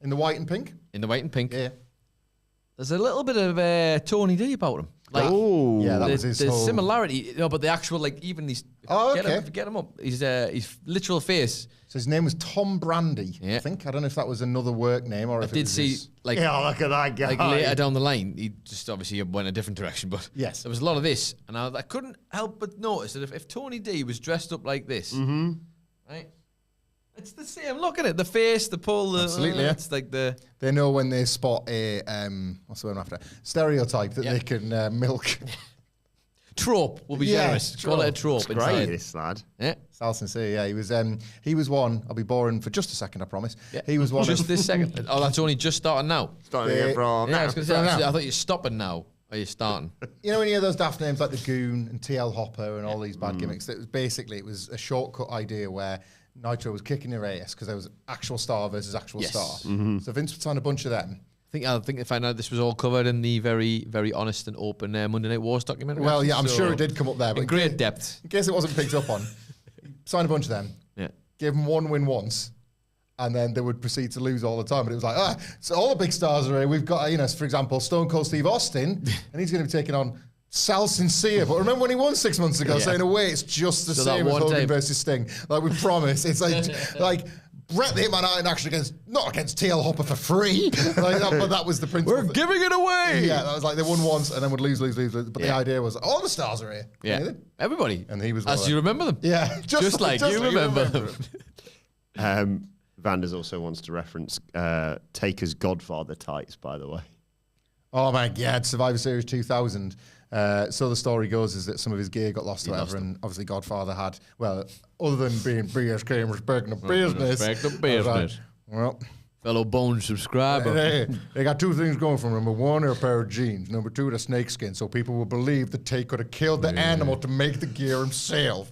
In the white and pink? In the white and pink. Yeah. There's a little bit of Tony D about him. Like, yeah, that was his whole... similarity, but the actual, like, even these... Get him up. His literal face. So his name was Tom Brandy, I think. I don't know if that was another work name or if I did see, his... like... Yeah, look at that guy. Like, later down the line, he just obviously went a different direction, but... Yes. There was a lot of this, and I couldn't help but notice that if Tony D was dressed up like this, right... It's the same. Look at it. The face, the pull. Absolutely. It's like the... They know when they spot a... what's the word after? Stereotype that they can milk. Trope. We'll be generous. Trope. Call it a trope. It's great, this lad. Yeah. Sal Sincere, yeah. He was one... I'll be boring for just a second, I promise. Yeah. He was one... Just this second. Oh, that's only just starting now. Starting again from... Yeah, I was going to say, I thought you're stopping now. Or you're starting. You know when you hear those daft names like the Goon and TL Hopper and all these bad gimmicks? It was a shortcut idea where... Nitro was kicking their ass because there was actual star versus actual star. So Vince would sign a bunch of them. I think they found out this was all covered in the very, very honest and open Monday Night Wars documentary. Well, yeah, I'm sure it did come up there. But in great depth. In case it wasn't picked up on, sign a bunch of them. Yeah. Gave them one win once. And then they would proceed to lose all the time. But it was like, so all the big stars are here. We've got, for example, Stone Cold Steve Austin, and he's going to be taking on Sal Sincere. But remember when he won 6 months ago, saying, away, it's just the same as Hogan versus Sting. Like, we promise. It's like Bret the Hitman Hart actually not against TL Hopper for free. But that was the principle. We're giving it away. Yeah, that was like they won once and then would lose. But the idea was, all the stars are here. Yeah. Everybody. And he was as you remember them. Yeah. Just like you remember them. Vanders also wants to reference Taker's Godfather tights, by the way. Oh my God, Survivor Series 2000. So the story goes is that some of his gear got lost or whatever, and obviously Godfather had, well, other than being BSK and respecting the business. Respect the business. Well, fellow Bone subscriber. They got two things going for them. Number one, they're a pair of jeans. Number two, the snakeskin, so people will believe that Tay could have killed the animal to make the gear himself.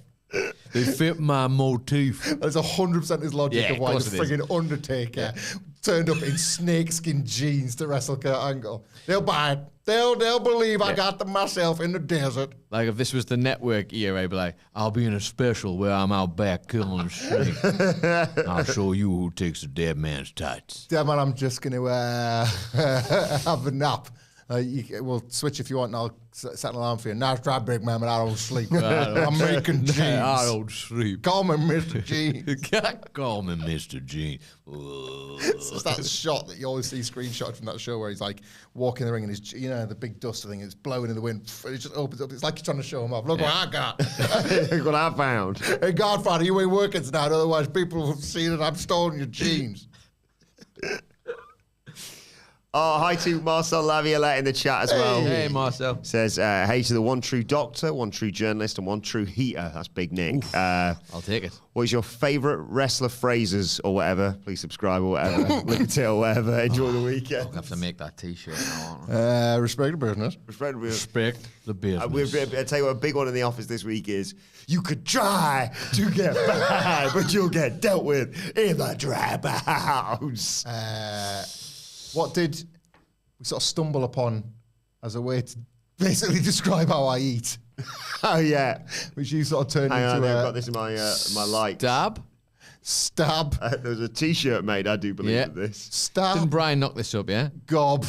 They fit my motif. That's 100% his logic of why the friggin' Undertaker turned up in snakeskin jeans to wrestle Kurt Angle. They'll buy it. They'll believe I got them myself in the desert. Like if this was the network era, I'd be like, I'll be in a special where I'm out back killing snakes. I'll show you who takes a dead man's tights. Yeah, man, I'm just going to have a nap. We'll switch if you want, and I'll set an alarm for you. Nice try, big man, but I don't sleep. I'm making jeans. I don't sleep. Call me Mr. Jeans. Call me Mr. Jeans. It's that shot that you always see screenshot from that show where he's like walking the ring and his, the big dust thing is blowing in the wind. It just opens up. It's like he's trying to show him off. Look what I got. Look what I found. Hey, Godfather, you ain't working tonight. Otherwise, people will see that I'm stolen your jeans. Oh, hi to Marcel Laviolette in the chat as well. Hey, Marcel. Says, hey to the one true doctor, one true journalist, and one true heater. That's Big Nick. I'll take it. What is your favourite wrestler phrases or whatever? Please subscribe or whatever. Look at it or whatever. Enjoy the weekend. I'll have to make that t-shirt now. Respect the business. Respect the business. I'll tell you what, a big one in the office this week is, you could try to get by, but you'll get dealt with in the trap house. What did we sort of stumble upon as a way to basically describe how I eat? Oh, yeah. Which you sort of turned into I've got this in my likes. Stab. There was a T-shirt made, I do believe, of this. Stab. Didn't Brian knock this up, yeah? Gob.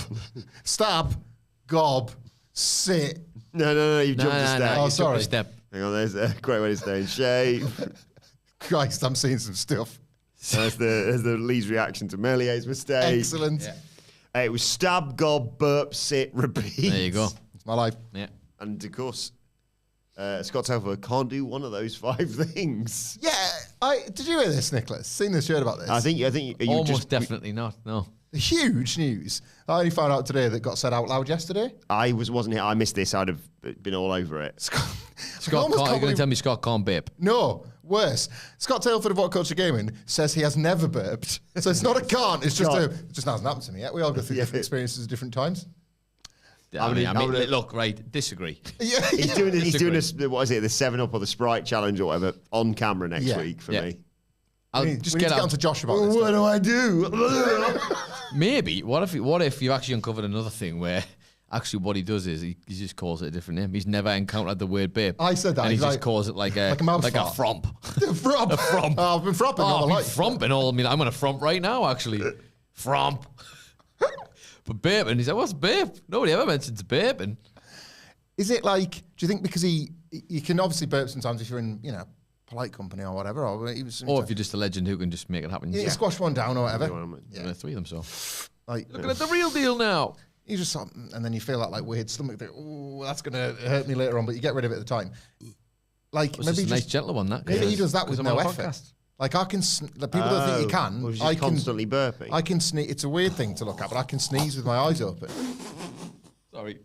Stab. Gob. Sit. No, you jumped a step. Oh, sorry. Hang on, there's a great way to stay in shape. Christ, I'm seeing some stuff. There's the Lee's reaction to Merlier's mistake. Excellent. Yeah. It was stab, gob, burp, sit, repeat. There you go. It's my life. Yeah. And of course, Scott Telford can't do one of those 5 things. Yeah, did you hear this, Nicholas? Seen this shirt about this? I think you almost definitely not. No. Huge news. I only found out today that got said out loud yesterday. I wasn't here. I missed this. I'd have been all over it. Scott, you're going to tell me Scott can't burp? No, worse. Scott Telford of What Culture Gaming says he has never burped. So it's not a can't. It's just it just hasn't happened to me yet. We all go through different experiences at different times. I mean, look, right, disagree. Yeah, he's doing what is it, the 7-Up or the Sprite challenge or whatever on camera next week for me. I'll we just need to get on to Josh about this. What do I do? Maybe. What if you actually uncovered another thing where actually what he does is he just calls it a different name. He's never encountered the word babe. I said that. And he He's just like- calls it like a mouth fromp. Fromp. A fromp. Oh, I've been fropping all my I've life. been fromping all. I mean, I'm going to fromp right now, actually. Fromp. But babe, and he's like, what's babe? Nobody ever mentions babe. And Is it like, do you think because you can obviously burp sometimes if you're in, polite company or whatever, or if you're just a legend who can just make it happen. you squash one down or whatever. Yeah. Three of them, so. Like, Looking at the real deal now. you just sort of, and then you feel that like weird stomach thing. Oh, that's going to hurt me later on, but you get rid of it at the time. Like, It's maybe just a just, nice, gentle one, that. maybe he does that with I'm no on a effort. podcast. Like I can, the people that think you can, Or is I he constantly burping? I can sneeze. It's a weird thing to look at, but I can sneeze with my eyes open. Sorry.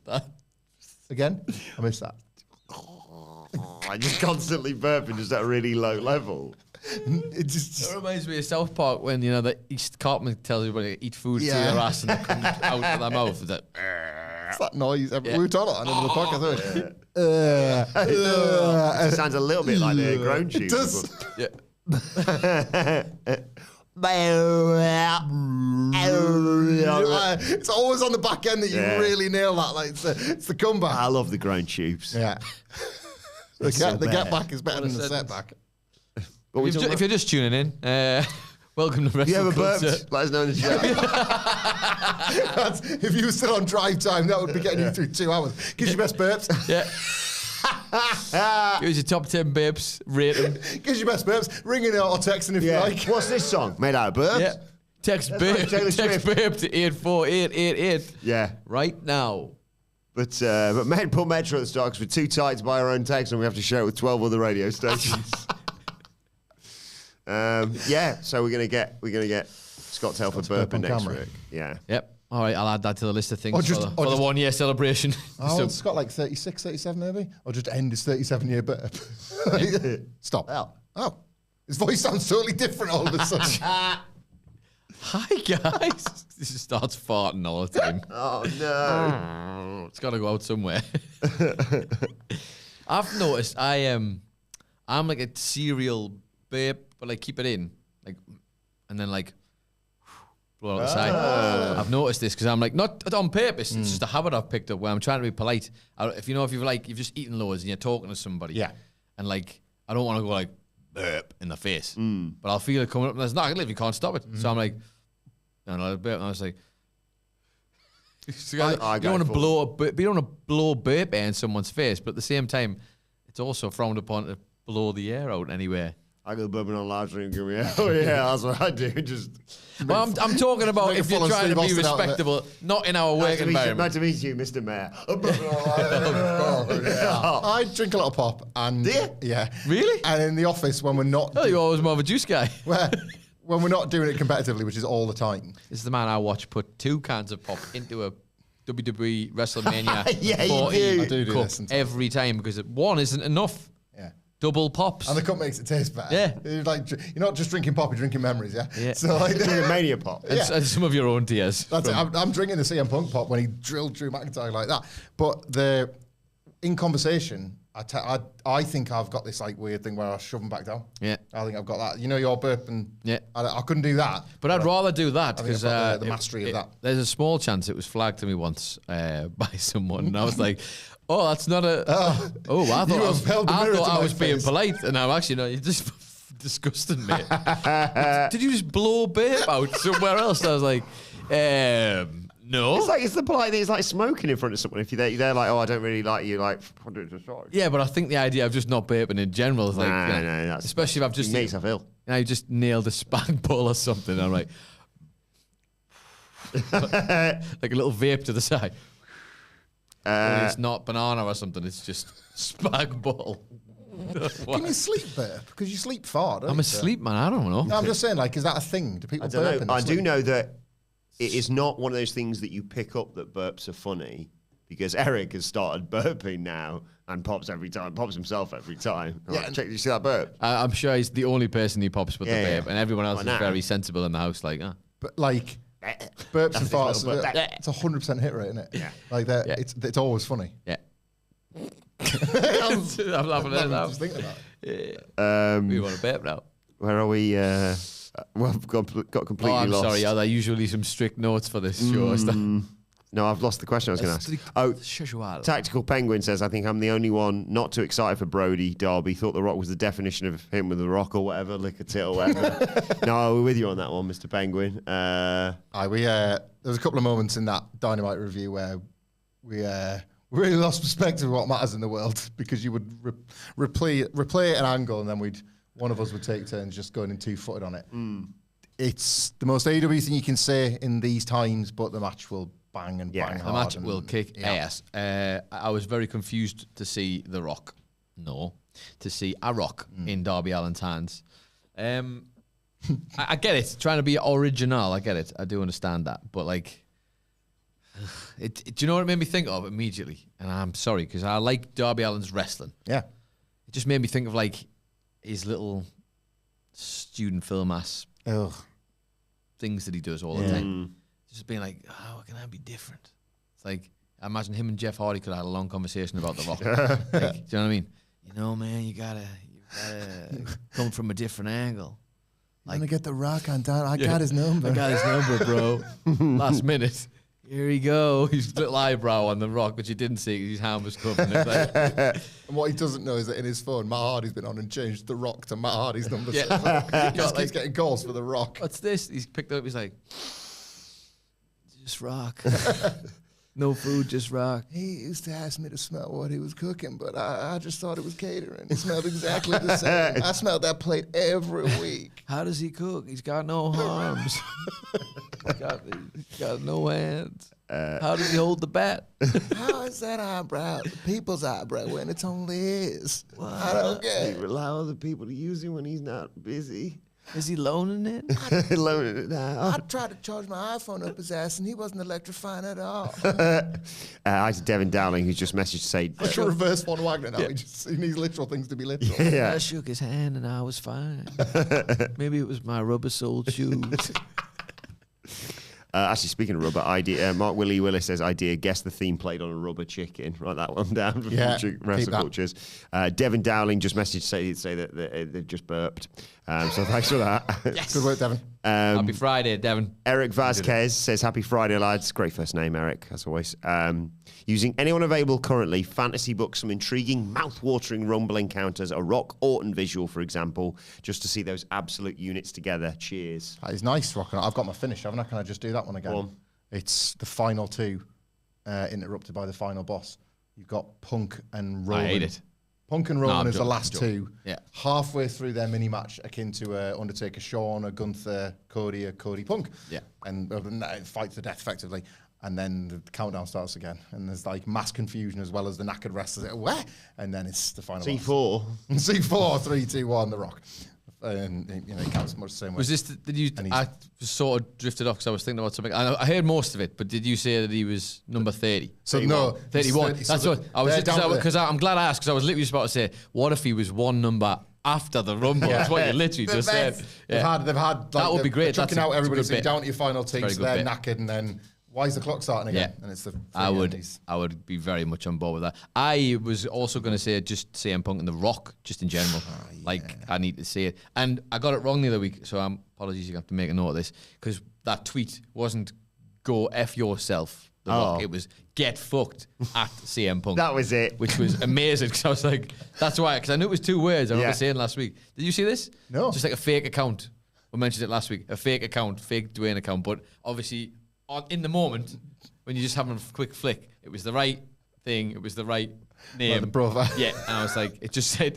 Again, I missed that. I just constantly burping just at a really low level. It just It reminds me of South Park when, the East Cartman tells everybody to eat food through their ass and it comes out of their mouth. It's like, it's that noise. We were talking about that in the podcast. It sounds a little bit like the groan tube. It does. yeah. It's always on the back end that you really nail that. Like it's the comeback. I love the groan tubes. Yeah. The get back is better than the setback. If you're just tuning in, welcome to If you ever WrestleCulture. burped, let us know in the chat. If you were still on drive time, that would be getting you through 2 hours. Gives you best burps. Yeah. Here's your top 10 babes. Rate them. Gives you best burps. Ring in or texting if you like. What's this song? Made out of burps? Yeah. Text babe. like Taylor Text Swift. babe to 84888. Yeah. Right now. But put Metro at the start because we're too tight to buy our own text and we have to share it with 12 other radio stations. So we're gonna get Scott Telford burping burp on next camera. week. Yeah. Yep. All right, I'll add that to the list of things Or for just- the or just- 1 year celebration. Oh, So- it's got like 36, 37 maybe? Or just end his 37-year burp. Stop. Oh. His voice sounds totally different all of a sudden. Hi guys. This just starts farting all the time. Oh no. It's got to go out somewhere. I've noticed I'm like a serial babe, but like keep it in, like, and then like blow it out the side. I've noticed this because I'm like not on purpose. It's just a habit I've picked up where I'm trying to be polite. If you've just eaten loads and you're talking to somebody, and like I don't want to go like burp in the face, but I'll feel it coming up. And there's not, I literally can't stop it. So I'm like, and I burp, and I was like. You don't want to blow a burp, you don't want to blow burp air in someone's face, but at the same time, it's also frowned upon to blow the air out anywhere. I go burping on live stream. Give me oh yeah, that's what I do. Just. Well, I'm talking about Make if a you're full trying to Steve be Austin out of it. respectable, not in our work environment. Nice to meet you, Mr. Mayor. I drink a lot of pop. And Do you? Yeah. Really? And in the office when we're not... Oh, you're always more of a juice guy. when we're not doing it competitively, which is all the time. This is the man I watch put 2 cans of pop into a WWE WrestleMania Yeah, you 40 do. I do cup this sometimes. every time because one isn't enough. Yeah. Double pops. And the cup makes it taste better. Yeah. You're not just drinking pop, you're drinking memories, yeah? Yeah. So like, Drinking Mania Pop. and some of your own tears. that's it. I'm drinking the CM Punk pop when he drilled Drew McIntyre like that. But in conversation, I think I've got this like weird thing where I shove them back down. Yeah. I think I've got that. Your burp and Yeah. I couldn't do that. But I'd rather do that I think because I've got the mastery of that. There's a small chance it was flagged to me once by someone, and I was like, "Oh, that's not a." I thought You I have held the I, mirror to thought I my was being face. polite, and I'm actually not. You're just disgusting, mate. Did you just blow babe out somewhere else? I was like, no. It's the polite thing. It's like smoking in front of someone. If you're there like, oh, I don't really like you, like, I'll do it to sorry. Yeah, but I think the idea of just not burping in general is like, No, that's especially if I've just it makes us ill. you just nailed a spag ball or something. I'm like, like a little vape to the side. Only it's not banana or something. It's just spag ball. Can you sleep burp? Because you sleep far, don't I'm you? asleep, man. I don't know. No, I'm just saying, like, is that a thing? Do people I don't burp know. in their I do sleep? know that it is not one of those things that you pick up that burps are funny because Eric has started burping now and pops himself every time. Yeah, Like, check, did you see that burp? I'm sure he's the only person he pops with Yeah, the babe, yeah. and everyone else Why is not? very sensible in the house. Like, But, like, burps and farts, little burp. it's a 100% hit rate, isn't it? Yeah. Like, that. Yeah. It's always funny. yeah. I'm laughing at it now. Just thinking about it. We want a babe now. Where are we? Well, I've got completely I'm lost. sorry. Are there usually some strict notes for this show? Is that- No, I've lost the question I was going to ask. Oh, Tactical Penguin says, I think I'm the only one not too excited for Brody Darby. Thought The Rock was the definition of him with The Rock or whatever, lick a tit or whatever. No, we're with you on that one, Mr. Penguin. There was a couple of moments in that Dynamite review where we really lost perspective of what matters in the world, because you would replay an angle and then one of us would take turns just going in 2-footed on it. It's the most AEW thing you can say in these times, but the match will bang and bang hard. The match will kick ass. I was very confused to see The Rock. No. To see a Rock in Darby Allin's hands. I get it. Trying to be original. I get it. I do understand that. But, like, do you know what it made me think of immediately? And I'm sorry, because I like Darby Allin's wrestling. Yeah. It just made me think of, like, his little student film ass things that he does all the time. Just being like, how can I be different? It's like, I imagine him and Jeff Hardy could have had a long conversation about The Rock. Like, do you know what I mean? You know, man, you gotta come from a different angle. Like, let me get The Rock on down. I got his number. I got his number, bro. Last minute. Here we go. His little eyebrow on The Rock, which you didn't see because his hand was covered. Like, and what he doesn't know is that in his phone, Matt Hardy's been on and changed The Rock to Matt Hardy's number. Yeah. So he just keeps getting calls for The Rock. What's this? He's picked it up. He's like, just Rock. No food, just Rock. He used to ask me to smell what he was cooking, but I just thought it was catering. It smelled exactly the same. I smelled that plate every week. How does he cook? He's got no arms. He's got no hands. How does he hold the bat? How is that eyebrow the people's eyebrow when it's only his? What? I don't get it. He allow other people to use him when he's not busy. Is he loaning it? Loaning it now. I tried to charge my iPhone up his ass, and he wasn't electrifying at all. I to Devin Dowling, who's just messaged to say... I should reverse Von Wagner now. He needs literal things to be literal. Yeah. I shook his hand, and I was fine. Maybe it was my rubber-soled shoes. Actually, speaking of rubber, Mark Willie Willis says, idea, guess the theme played on a rubber chicken. Write that one down for future WrestleCultures. Devin Dowling just messaged to say that they just burped. So thanks for that. Yes. Good work, Devin. Happy Friday, Devin. Eric Vasquez says, happy Friday, lads. Great first name, Eric, as always. Using anyone available currently, fantasy book some intriguing, mouth-watering Rumble encounters, a Rock Orton visual, for example, just to see those absolute units together. Cheers. That is nice, Rock. I've got my finish, haven't I? Can I just do that one again? Go on. It's the final two, interrupted by the final boss. You've got Punk and Roman. I hate it. Punk and Roman is the last joking. two. Yeah. Halfway through their mini match, akin to Undertaker Shawn, a Gunther Cody, a Cody Punk. Yeah. And it fights to death effectively. And then the countdown starts again. And there's like mass confusion as well as the knackered wrestlers. Where? And then it's the final C4. boss. C4, 3, 2, 1, The Rock. And it counts much the same way. Was this? Did you? I sort of drifted off because I was thinking about something. I heard most of it, but did you say that he was number 30? So 31. No, 31. That's what I was. Because I'm glad I asked, because I was literally just about to say, what if he was one number after the Rumble? That's what you literally just said. Yeah. They've had like, that would be great. Chucking out everybody, so down to your final team, so they're bit. knackered, and then why is the clock starting again? Yeah. And it's the I would be very much on board with that. I was also going to say just CM Punk and The Rock, just in general. Like, I need to see it. And I got it wrong the other week, so apologies, you have to make a note of this, because that tweet wasn't go F yourself, The Rock. It was get fucked at CM Punk. That was it. Which was amazing, because I was like, that's why, because I knew it was two words. I remember saying last week. Did you see this? No. Just like a fake account. We mentioned it last week. A fake account, fake Dwayne account, but obviously... in the moment, when you're just having a quick flick, it was the right thing, it was the right name. Like the profile. Yeah, and I was like, it just said,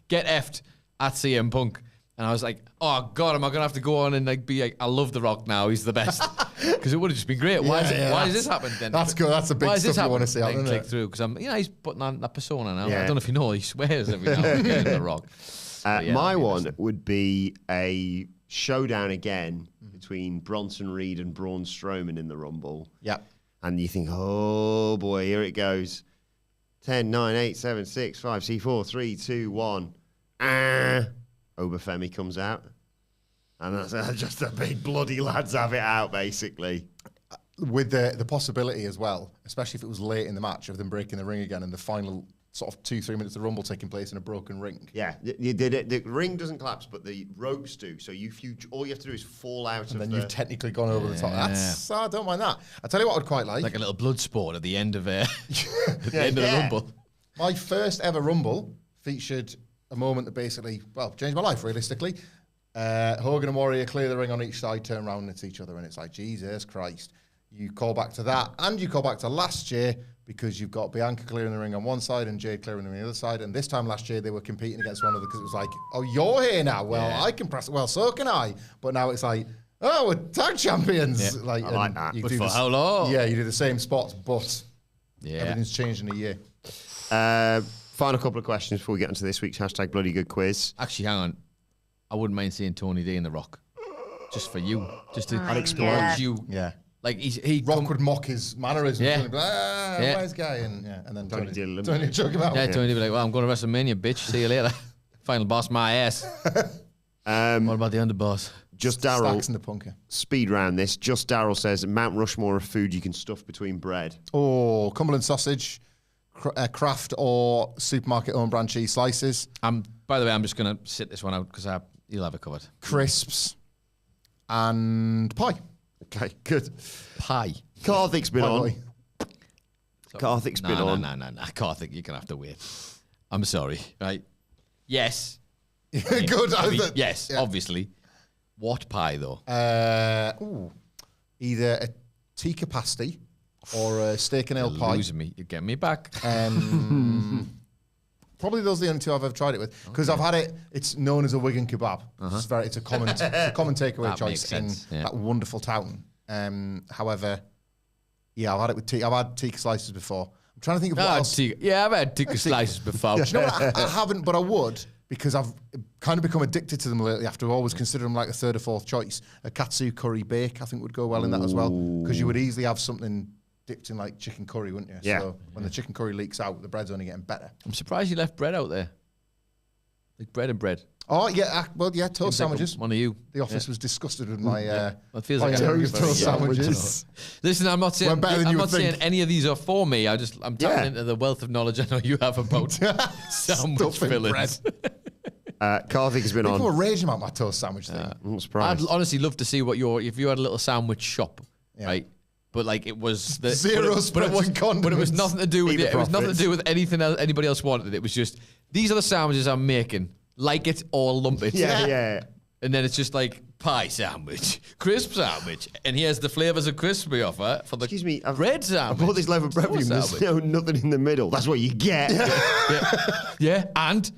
get effed at CM Punk. And I was like, oh God, am I going to have to go on and like be like, I love The Rock now, he's the best. Because it would have just been great. Why does this happen then? That's good, that's a big stuff you want to see. I click through, because he's putting on that persona now. Yeah. I don't know if you know, he swears every now and again, The Rock. My one would be a showdown again between Bronson Reed and Braun Strowman in the Rumble. Yeah. And you think, oh boy, here it goes. 10, 9, 8, 7, 6, 5, C4, 3, 2, 1. Obafemi comes out. And that's just a big bloody lads have it out, basically. With the possibility as well, especially if it was late in the match, of them breaking the ring again and the final sort of 2-3 minutes of the Rumble taking place in a broken ring. Yeah, you did it. The ring doesn't collapse, but the ropes do. So all you have to do is fall out and then you've technically gone over the top. I don't mind that. I tell you what I'd quite like. A little blood sport at the end of the Rumble. My first ever Rumble featured a moment that basically, changed my life, realistically. Hogan and Warrior clear the ring on each side, turn around and it's each other, and it's like, Jesus Christ. You call back to that, and you call back to last year, because you've got Bianca clearing the ring on one side and Jade clearing the ring on the other side. And this time last year, they were competing against one another because it was like, oh, you're here now. Well, I can press it. Well, so can I. But now it's like, oh, we're tag champions. I like that. But for how long? Yeah, you do the same spots, but everything's changed in a year. Final couple of questions before we get into this week's hashtag Bloody Good Quiz. Actually, hang on. I wouldn't mind seeing Tony D in The Rock. Just for you. Just to explode you. Yeah. Like he Rock would mock his mannerisms. Yeah. And be like, where's guy? And then Tony would joke about it. Tony would be like, well, I'm going to WrestleMania, bitch. See you later. Final boss, my ass. What about the underboss? Just Daryl. Stacks in the punker. Speed round this. Just Daryl says Mount Rushmore of food you can stuff between bread. Oh, Cumberland sausage, Kraft or supermarket own brand cheese slices. By the way, I'm just going to sit this one out because you'll have it covered. Crisps and pie. Okay, good. Pie. Karthik's been on. Karthik's been on. No. Karthik, you're going to have to wait. I'm sorry, right? Yes. Good. Yes, obviously. What pie, though? Either a tikka pasty or a steak and ale pie. You're losing me. You're getting me back. Probably those are the only two I've ever tried it with. Because I've had it, it's known as a Wigan kebab. It's a common takeaway choice in that wonderful town. However, I've had it with I've had tikka slices before. I'm trying to think of what else. I've had tikka slices before. You know what? I haven't, but I would, because I've kind of become addicted to them lately after always consider them like a third or fourth choice. A katsu curry bake, I think, would go well in that as well. Because you would easily have something dipped in like chicken curry, wouldn't you? Yeah. So when the chicken curry leaks out, the bread's only getting better. I'm surprised you left bread out there. Like bread and bread. Oh, yeah. Toast sandwiches. One of you. The office was disgusted with my it feels like toast sandwiches. Listen, I'm not saying any of these are for me. I'm tapping into the wealth of knowledge I know you have about sandwich fillings. Karthik has been on. People were raging about my toast sandwich thing. I'm surprised. I'd honestly love to see if you had a little sandwich shop, right? But like it was zero spreads and condiments. But it was nothing to do with it. It was nothing to do with anything else anybody else wanted. It was just, these are the sandwiches I'm making. Like it or lump it. Yeah. And then it's just like pie sandwich, crisp sandwich, and here's the flavors of crisp we offer for the bread sandwich. I bought this loaf of bread for you. There's nothing in the middle. That's what you get. And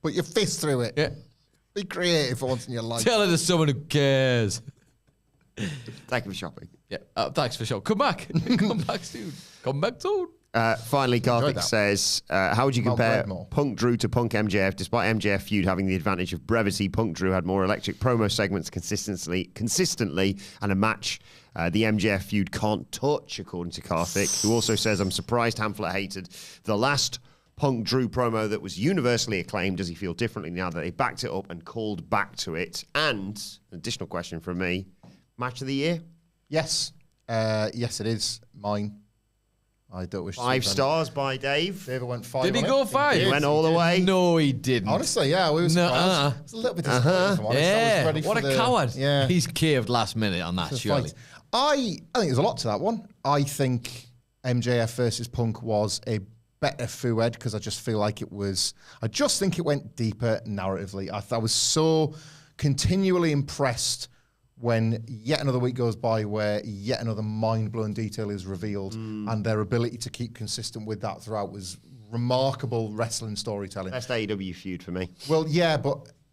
put your fist through it. Yeah. Be creative for once in your life. Tell it to someone who cares. Thank you for shopping. Yeah, thanks for shopping. Come back. Come back soon. Finally, Karthik says, how would you compare Punk Drew to Punk MJF? Despite MJF feud having the advantage of brevity, Punk Drew had more electric promo segments consistently, and a match the MJF feud can't touch, according to Karthik, who also says, I'm surprised Hamflett hated the last Punk Drew promo that was universally acclaimed. Does he feel differently now that they backed it up and called back to it? And an additional question from me, match of the year? Yes. Yes, it is mine. I don't wish 5 stars by Dave. David went 5. Did he go 5? He went all the way. No, he didn't. Honestly, yeah, we were surprised. It was a little bit disappointed, if I'm honest. I was ready what for a coward. Yeah. He's caved last minute on that, surely. I think there's a lot to that one. I think MJF versus Punk was a better fouad because I just feel like I just think it went deeper narratively. I was so continually impressed when yet another week goes by where yet another mind-blowing detail is revealed, and their ability to keep consistent with that throughout was remarkable wrestling storytelling. Best AEW feud for me. Well, yeah,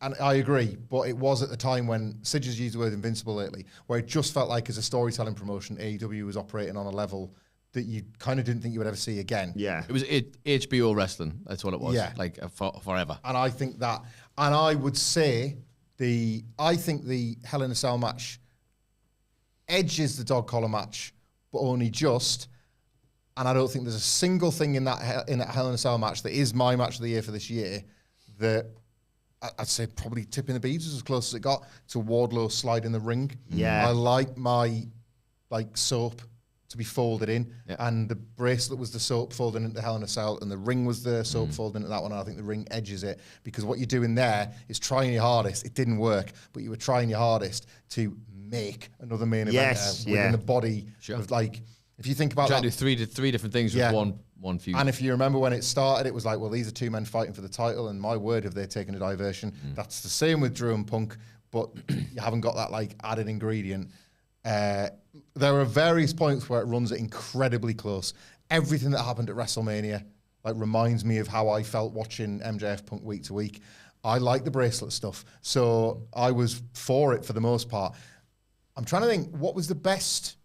and I agree, but it was at the time when Sid has used the word invincible lately, where it just felt like as a storytelling promotion, AEW was operating on a level that you kind of didn't think you would ever see again. Yeah. It was HBO wrestling. That's what it was. Yeah. Like forever. And I think that, and I would say I think the Hell in a Cell match edges the dog collar match, but only just. And I don't think there's a single thing in that Hell in a Cell match that is my match of the year for this year that I'd say probably tipping the beads was as close as it got to Wardlow sliding the ring. Yeah. I like my soap to be folded in, and the bracelet was the soap folding into Hell in a Cell, and the ring was the soap folding into that one, and I think the ring edges it, because what you're doing there is trying your hardest. It didn't work, but you were trying your hardest to make another main event within the body of, like, if you think about trying to do three different things with one feud. And if you remember when it started, it was like, well, these are two men fighting for the title, and my word, have they taken a diversion. That's the same with Drew and Punk, but you haven't got that, like, added ingredient. There are various points where it runs it incredibly close. Everything that happened at WrestleMania, like, reminds me of how I felt watching MJF Punk week to week. I like the bracelet stuff, so I was for it for the most part. I'm trying to think, what was the best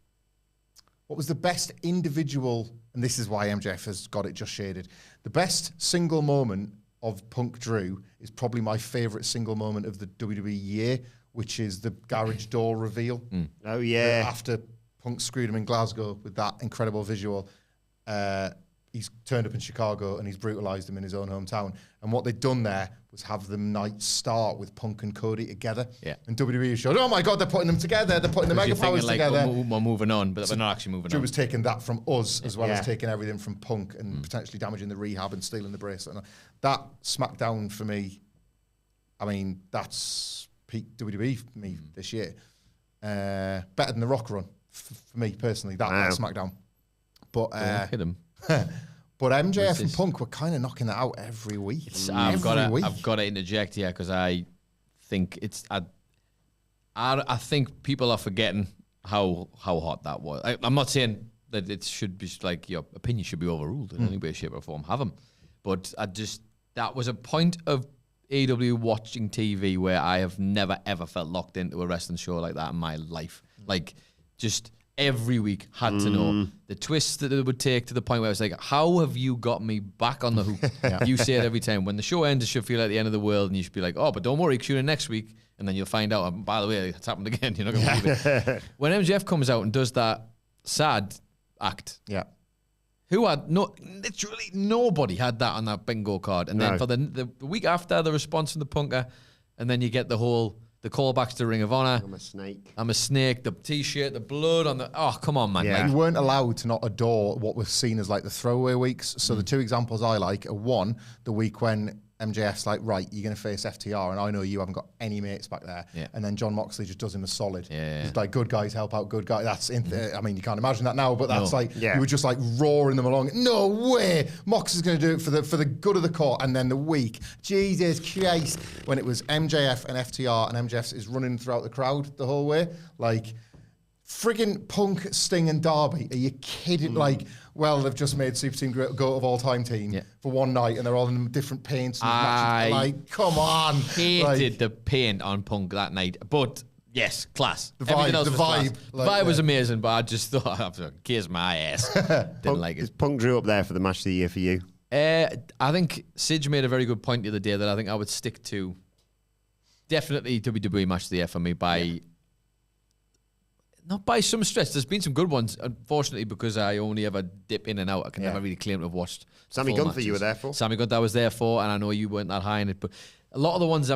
individual, and this is why MJF has got it just shaded. The best single moment of Punk Drew is probably my favourite single moment of the WWE year, which is the garage door reveal. Oh, yeah. After Punk screwed him in Glasgow with that incredible visual, he's turned up in Chicago and he's brutalised him in his own hometown. And what they'd done there was have the night start with Punk and Cody together. Yeah. And WWE showed, oh my God, they're putting them together. They're putting the Mega Powers together. We're moving on, but we're not actually moving Drew on. was taking that from us as well as taking everything from Punk and potentially damaging the rehab and stealing the bracelet. And that SmackDown for me, I mean, that's peak WWE for me this year. Better than the Rock run for me personally. That SmackDown. But hit him. But MJF and Punk were kind of knocking that out every week. I've got to interject here because I think I think people are forgetting how hot that was. I'm not saying that it should be like your opinion should be overruled in any way, shape, or form. Have them, but that was a point of AEW watching TV where I have never ever felt locked into a wrestling show like that in my life. Like, just every week had to know the twists that it would take, to the point where I was like, how have you got me back on the hook? You say it every time. When the show ends, it should feel like the end of the world, and you should be like, oh, but don't worry, tune in next week, and then you'll find out, by the way, it's happened again. You're not going to believe it. When MJF comes out and does that sad act, who had literally nobody had that on that bingo card. And then for the week after, the response from the punker, and then you get the callbacks to Ring of Honor. I'm a snake. The T-shirt, the blood on the... Oh, come on, man. Yeah. Like, you weren't allowed to not adore what was seen as like the throwaway weeks. So the two examples I like are, one, the week when MJF's like, right, you're going to face FTR, and I know you haven't got any mates back there. Yeah. And then John Moxley just does him a solid. Yeah. He's like, good guys help out good guys. That's I mean, you can't imagine that now, but that's you were just like roaring them along. No way, Mox is going to do it for the good of the court. And then the week, Jesus Christ, when it was MJF and FTR, and MJF is running throughout the crowd the whole way, like, friggin' Punk, Sting, and Darby. Are you kidding? Like, well, they've just made Super Team GOAT of all-time team for one night, and they're all in different paints. And like, come on. Hated the paint on Punk that night, but yes, class. The vibe. The vibe was amazing, but I just thought, I was like, kiss my ass. Didn't like it. Is Punk Drew up there for the match of the year for you? I think Sidge made a very good point the other day that I think I would stick to. Definitely WWE match of the year for me by... Not by some stretch. There's been some good ones, unfortunately, because I only ever dip in and out. I can never really claim to have watched. Sammy Gunther, you were there for. Sammy Gunther, I was there for, and I know you weren't that high in it, but a lot of the ones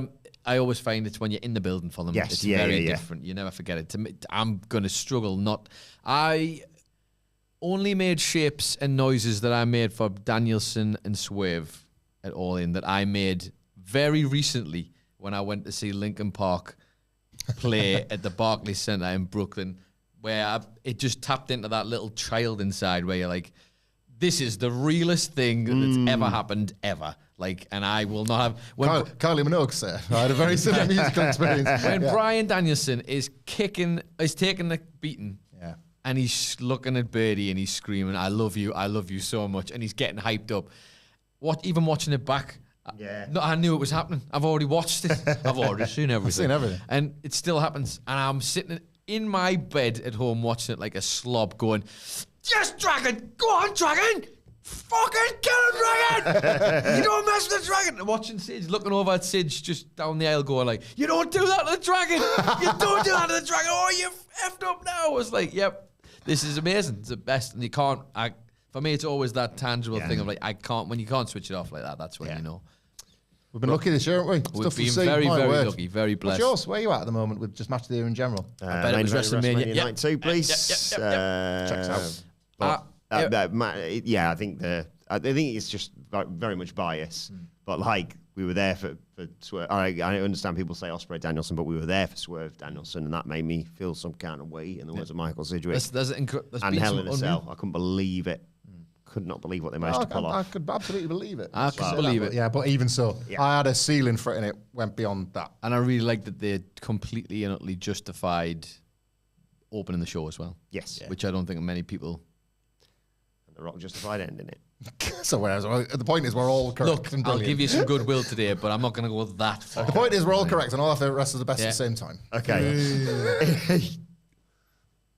I always find it's when you're in the building for them. Yes, it's very different. You never forget it. To me, I'm going to struggle. I only made shapes and noises that I made for Danielson and Swerve at All In that I made very recently when I went to see Linkin Park play at the Barclays Center in Brooklyn, where it just tapped into that little child inside where you're like, this is the realest thing that's ever happened ever. Like, and I will not have... Kylie Minogue said, I had a very similar musical experience. When Bryan Danielson is taking the beating, and he's looking at Birdie and he's screaming, I love you so much, and he's getting hyped up. Even watching it back, no, I knew it was happening. I've already watched it. I've already seen everything. And it still happens. And I'm sitting in my bed at home watching it like a slob going, yes, Dragon! Go on, Dragon! Fucking kill him, Dragon! You don't mess with the Dragon! And watching Sidge, looking over at Sidge just down the aisle going like, you don't do that to the Dragon! You don't do that to the Dragon! Oh, you effed up now! I was like, yep, this is amazing. It's the best. And you can't... For me, it's always that tangible thing of like, when you can't switch it off like that, that's when you know. We've been lucky this year, haven't we? We've been very, very lucky, very blessed. What's yours? Where are you at the moment with just Match of the Year in general? I bet it was WrestleMania 92, please. Checks out. I think it's just like very much bias. But like we were there for Swerve. I understand people say Ospreay Danielson, but we were there for Swerve Danielson, and that made me feel some kind of way. In the words of Michael Sidgwick, and Hell in a Cell. I couldn't believe it. Could not believe what they managed to pull off. I could absolutely believe it. I could believe it. Yeah, but even so, I had a ceiling for it, and it went beyond that. And I really liked that they completely and utterly justified opening the show as well. Yes. Yeah. Which I don't think many people. And The Rock justified ending it. So the point is we're all correct. Look, I'll give you some goodwill today, but I'm not going to go that far. The point is we're all correct, and all our favourite wrestlers are the best at the same time. Okay.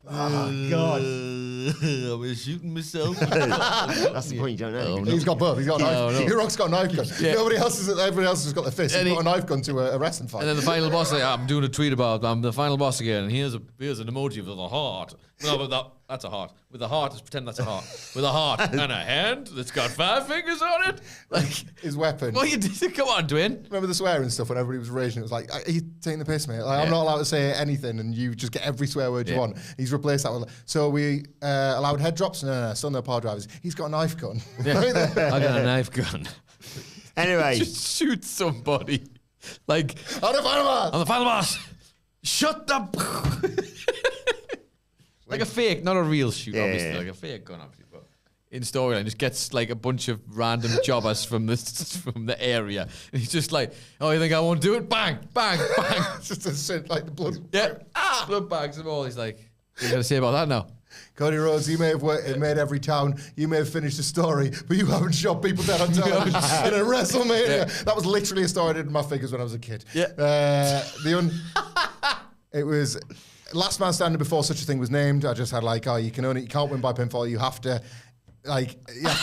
Oh, God. I was shooting myself. That's the point, you don't know. Oh, no. He's got both. He's got a knife. The Rock's got a knife gun. Yeah. Everybody else has got their fist. He's got a knife gun to a wrestling fight. And then the final boss, I'm doing a tweet about I'm the final boss again, and here's an emoji with a heart. No, but that's a heart. With a heart, let's pretend that's a heart. With a heart and a hand that's got 5 fingers on it. Like his weapon. Well, you did. Come on, Dwayne. Remember the swearing stuff when everybody was raging? It was like, are you taking the piss, mate? Like, I'm not allowed to say anything, and you just get every swear word you want. He's replaced that with, so we allowed head drops? No, still no power drivers. He's got a knife gun. Yeah. I got a knife gun. Anyway. Just shoot somebody. Like, on the final boss. On the final boss. Shut the... Like a fake, not a real shoot, obviously. Like a fake gun, obviously. But in storyline, just gets like a bunch of random jobbers from the area. And he's just like, oh, you think I won't do it? Bang, bang, bang. It's just a shit, like the blood. Yeah, blood bags them all. He's like, what are you going to say about that now? Cody Rhodes, you may have made every town, you may have finished the story, but you haven't shot people dead on television in a WrestleMania. Yeah. That was literally a story I did in my figures when I was a kid. Yeah. It was... Last man standing before such a thing was named. I just had like, you can't win by pinfall. You have to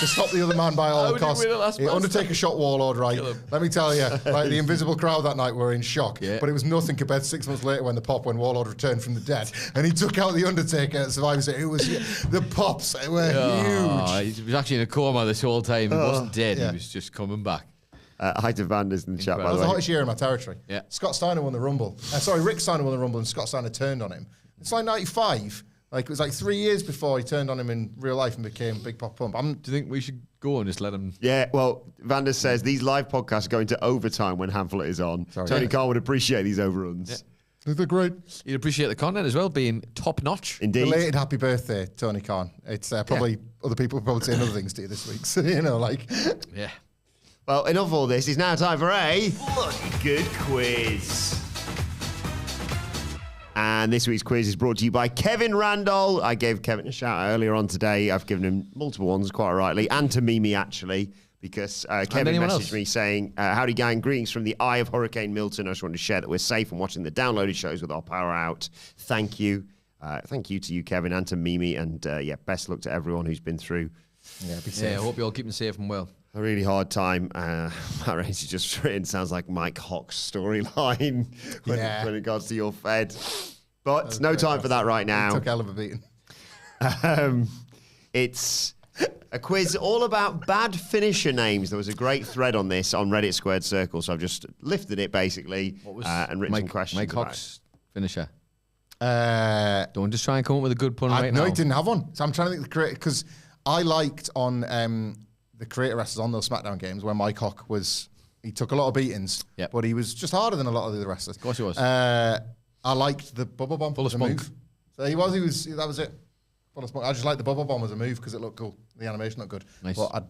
stop the other man by all costs. Undertaker shot Warlord, right? Let me tell you, like the invisible crowd that night were in shock. Yeah. But it was nothing compared to 6 months later when Warlord returned from the dead and he took out the Undertaker at Survivor Series. It was the pops were huge. He was actually in a coma this whole time. He wasn't dead. He was just coming back. Height of Vanders in the chat, by the way. That was the hottest year in my territory. Yeah. Scott Steiner won the Rumble. Rick Steiner won the Rumble and Scott Steiner turned on him. It's like 95. Like, it was like 3 years before he turned on him in real life and became Big Pop Pump. Do you think we should go and just let him... Yeah, well, Vanders says these live podcasts go into overtime when Hamflett is on. Tony Khan would appreciate these overruns. Yeah. They're great. You'd appreciate the content as well, being top-notch. Indeed. Belated happy birthday, Tony Khan. It's probably... Other people will probably saying other things to you this week. So, Yeah. Well, enough of all this. It's now time for a bloody good quiz. And this week's quiz is brought to you by Kevin Randall. I gave Kevin a shout out earlier on today. I've given him multiple ones, quite rightly, and to Mimi, actually, because Kevin messaged me saying, howdy gang, greetings from the Eye of Hurricane Milton. I just wanted to share that we're safe and watching the downloaded shows with our power out. Thank you. Thank you to you, Kevin, and to Mimi. And best luck to everyone who's been through. Yeah, be safe. I hope you're all keeping safe and well. A really hard time. Matt Rainey just written, sounds like Mike Hawk's storyline when it comes to your Fed. But no time for that right now. Took hell of a beating. It's a quiz all about bad finisher names. There was a great thread on this on Reddit Squared Circle, so I've just lifted it basically and written some questions. Mike Hawk's finisher. Don't just try and come up with a good pun right now. No, he didn't have one. So I'm trying to think the creator, because I liked on the creator wrestlers on those SmackDown games where Mike Hawk he took a lot of beatings, but he was just harder than a lot of the other wrestlers. Of course he was. I liked the bubble bomb. Full of spunk. So that was it. Full of spunk. I just liked the bubble bomb as a move because it looked cool. The animation looked good. Nice. But I,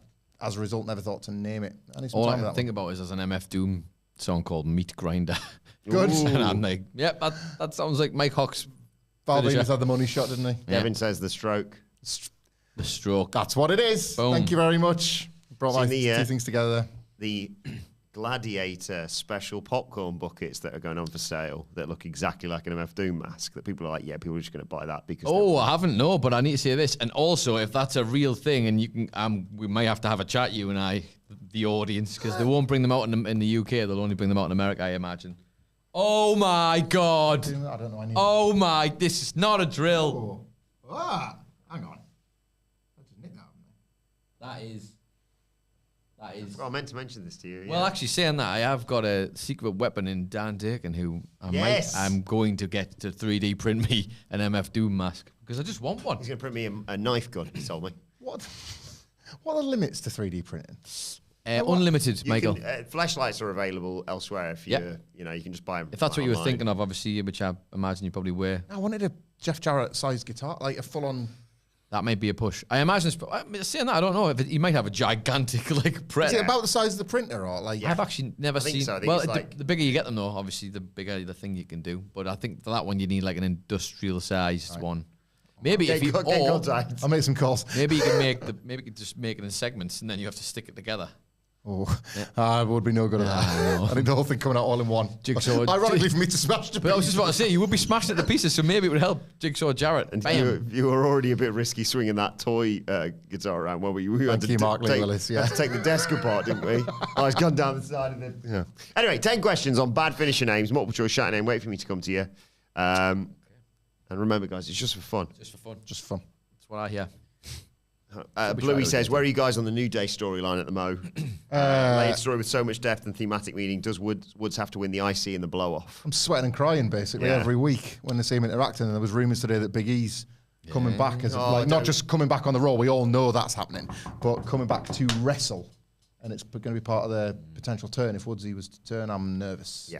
as a result, never thought to name it. All I can think about is there's an MF Doom song called Meat Grinder. Good. And I'm like, that sounds like Mike Hawk's. Val Venis had the money shot, didn't he? Kevin says the stroke. The stroke. That's what it is. Boom. Thank you very much. Brought my two things together. The Gladiator special popcorn buckets that are going on for sale that look exactly like an MF Doom mask that people are like, people are just going to buy that because... I haven't, no, but I need to say this. And also, if that's a real thing, and you can, we might have to have a chat, you and I, the audience, because they won't bring them out in the UK. They'll only bring them out in America, I imagine. Oh my God. I don't know. Oh my, this is not a drill. Hang on. I just nicked that. That is. Well, I meant to mention this to you. Well, actually, saying that, I have got a secret weapon in Dan Dakin who I'm going to get to 3D print me an MF Doom mask because I just want one. He's going to print me a knife gun, he told me. What are the limits to 3D printing? Unlimited, Michael. Flashlights are available elsewhere if you can just buy them. If that's what you were thinking of, obviously, which I imagine you probably were. I wanted a Jeff Jarrett-sized guitar, like a full-on... That may be a push. I imagine, saying that, I don't know, if he might have a gigantic, printer. Is it about the size of the printer, or like... I've actually never seen... So. The bigger you get them, though, obviously, the bigger the thing you can do. But I think for that one, you need, an industrial-sized one. Maybe if you... I'll make some calls. Maybe you can just make it in segments, and then you have to stick it together. Oh, I would be no good at that. I think the whole thing coming out all in one. Jigsaw. Ironically, for me to smash But I was just about to say, you would be smashed it to pieces, so maybe it would help Jigsaw Jarrett. And you were already a bit risky swinging that toy guitar around, weren't we? Thank you, Mark Lee Willis. We had to take the desk apart, didn't we? I was gone down the side of it. Yeah. Anyway, 10 questions on bad finisher names, multiple choice shout name. Wait for me to come to you. And remember, guys, it's just for fun. Just for fun. Just fun. That's what I hear. Bluey says, where are you guys on the New Day storyline at the Mo? Layered story with so much depth and thematic meaning. Does Woods have to win the IC in the blow-off? I'm sweating and crying, basically, every week when they see him interacting. And there was rumours today that Big E's coming back. Not just coming back on the Raw. We all know that's happening. But coming back to Wrestle. And it's going to be part of their potential turn. If Woodsy was to turn, I'm nervous. Yeah.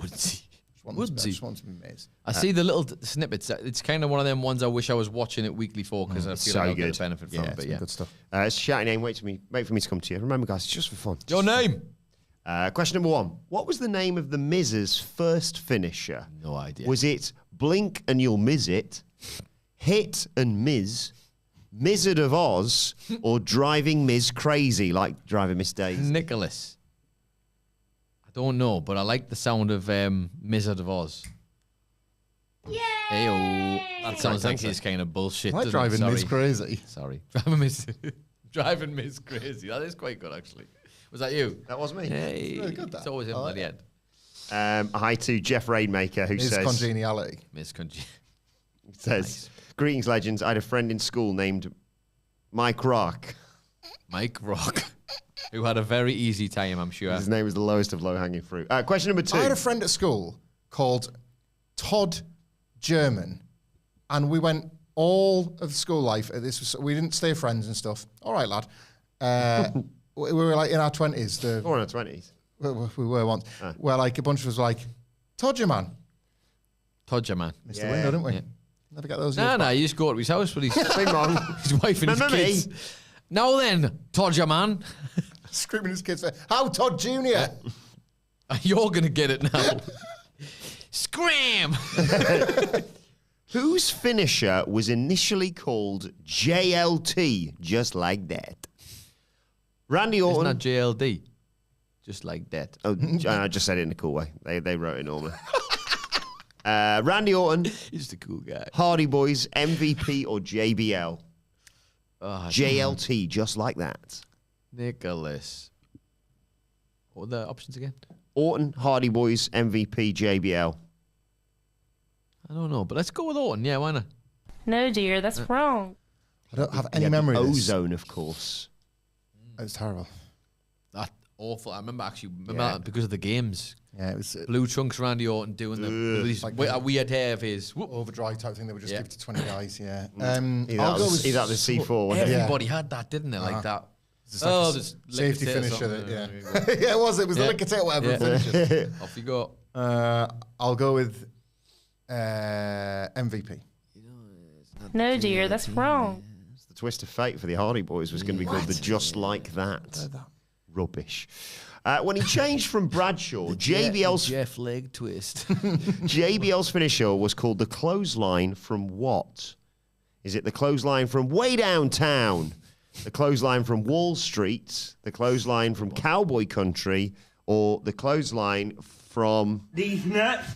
Just want to be amazed. I see the little snippets. It's kind of one of them ones I wish I was watching it weekly for because I feel like I'll get the benefit from it. But good stuff. It's a shouting name. Wait for me to come to you. Remember, guys, it's just for fun. Your name? Question number 1. What was the name of the Miz's first finisher? No idea. Was it Blink and You'll Miz It, Hit and Miz, Mizzard of Oz, or Driving Miz Crazy, like Driving Miss Days? Nicholas. I don't know, but I like the sound of Mizzard of Oz. Yay! Ayo. That sounds like his kind of bullshit. Like Driving Miz Crazy. Sorry. Driving Miz Crazy. That is quite good, actually. Was that you? That was me. Hey. Very good, that. It's always him at the end. Hi to Jeff Rainmaker, who says... Congeniality. Miz Congeniality. Says, Nice. Greetings, legends. I had a friend in school named Mike Rock. Mike Rock. Who had a very easy time, I'm sure. His name was the lowest of low-hanging fruit. Question number 2. I had a friend at school called Todd German, and we went all of school life. We didn't stay friends and stuff. All right, lad. We were in our 20s. Or in our 20s. We were once. Where a bunch of us were like, Todd German. Todd German. Missed the window, didn't we? Yeah. Never get those. No, you just go to his house with his wrong. His wife and his kids. Now then, Todd German. Screaming his kids, how Todd Jr.? You're going to get it now. Scram! Whose finisher was initially called JLT, just like that? Randy Orton. Isn't that JLD? Just like that. Oh, I just said it in a cool way. They wrote it normally. Randy Orton. He's the cool guy. Hardy Boys, MVP, or JBL? JLT, just like that. Nicholas. What were the options again? Orton, Hardy Boys, MVP, JBL. I don't know, but let's go with Orton. Yeah, why not? No, dear, that's wrong. I don't have any memory of this. Ozone, of course. It was terrible. That awful. I remember that because of the games. Yeah, it was Blue Trunks, Randy Orton doing a weird hair of his. overdrive type thing. They would just give to 20 guys. Yeah. I'll go with the C4. Everybody had that, didn't they? Like that. This safety finisher. Yeah. Yeah, it was. It was the lick or whatever. Finisher. Off you go. I'll go with MVP. No, dear, that's wrong. It's the twist of fate for the Hardy Boys was going to be called the Just Like That. Rubbish. When he changed from Bradshaw, JBL's Jeff leg twist. JBL's finisher was called the clothesline from what? Is it the clothesline from way downtown, the clothesline from Wall Street, the clothesline from Cowboy Country, or the clothesline from These nuts?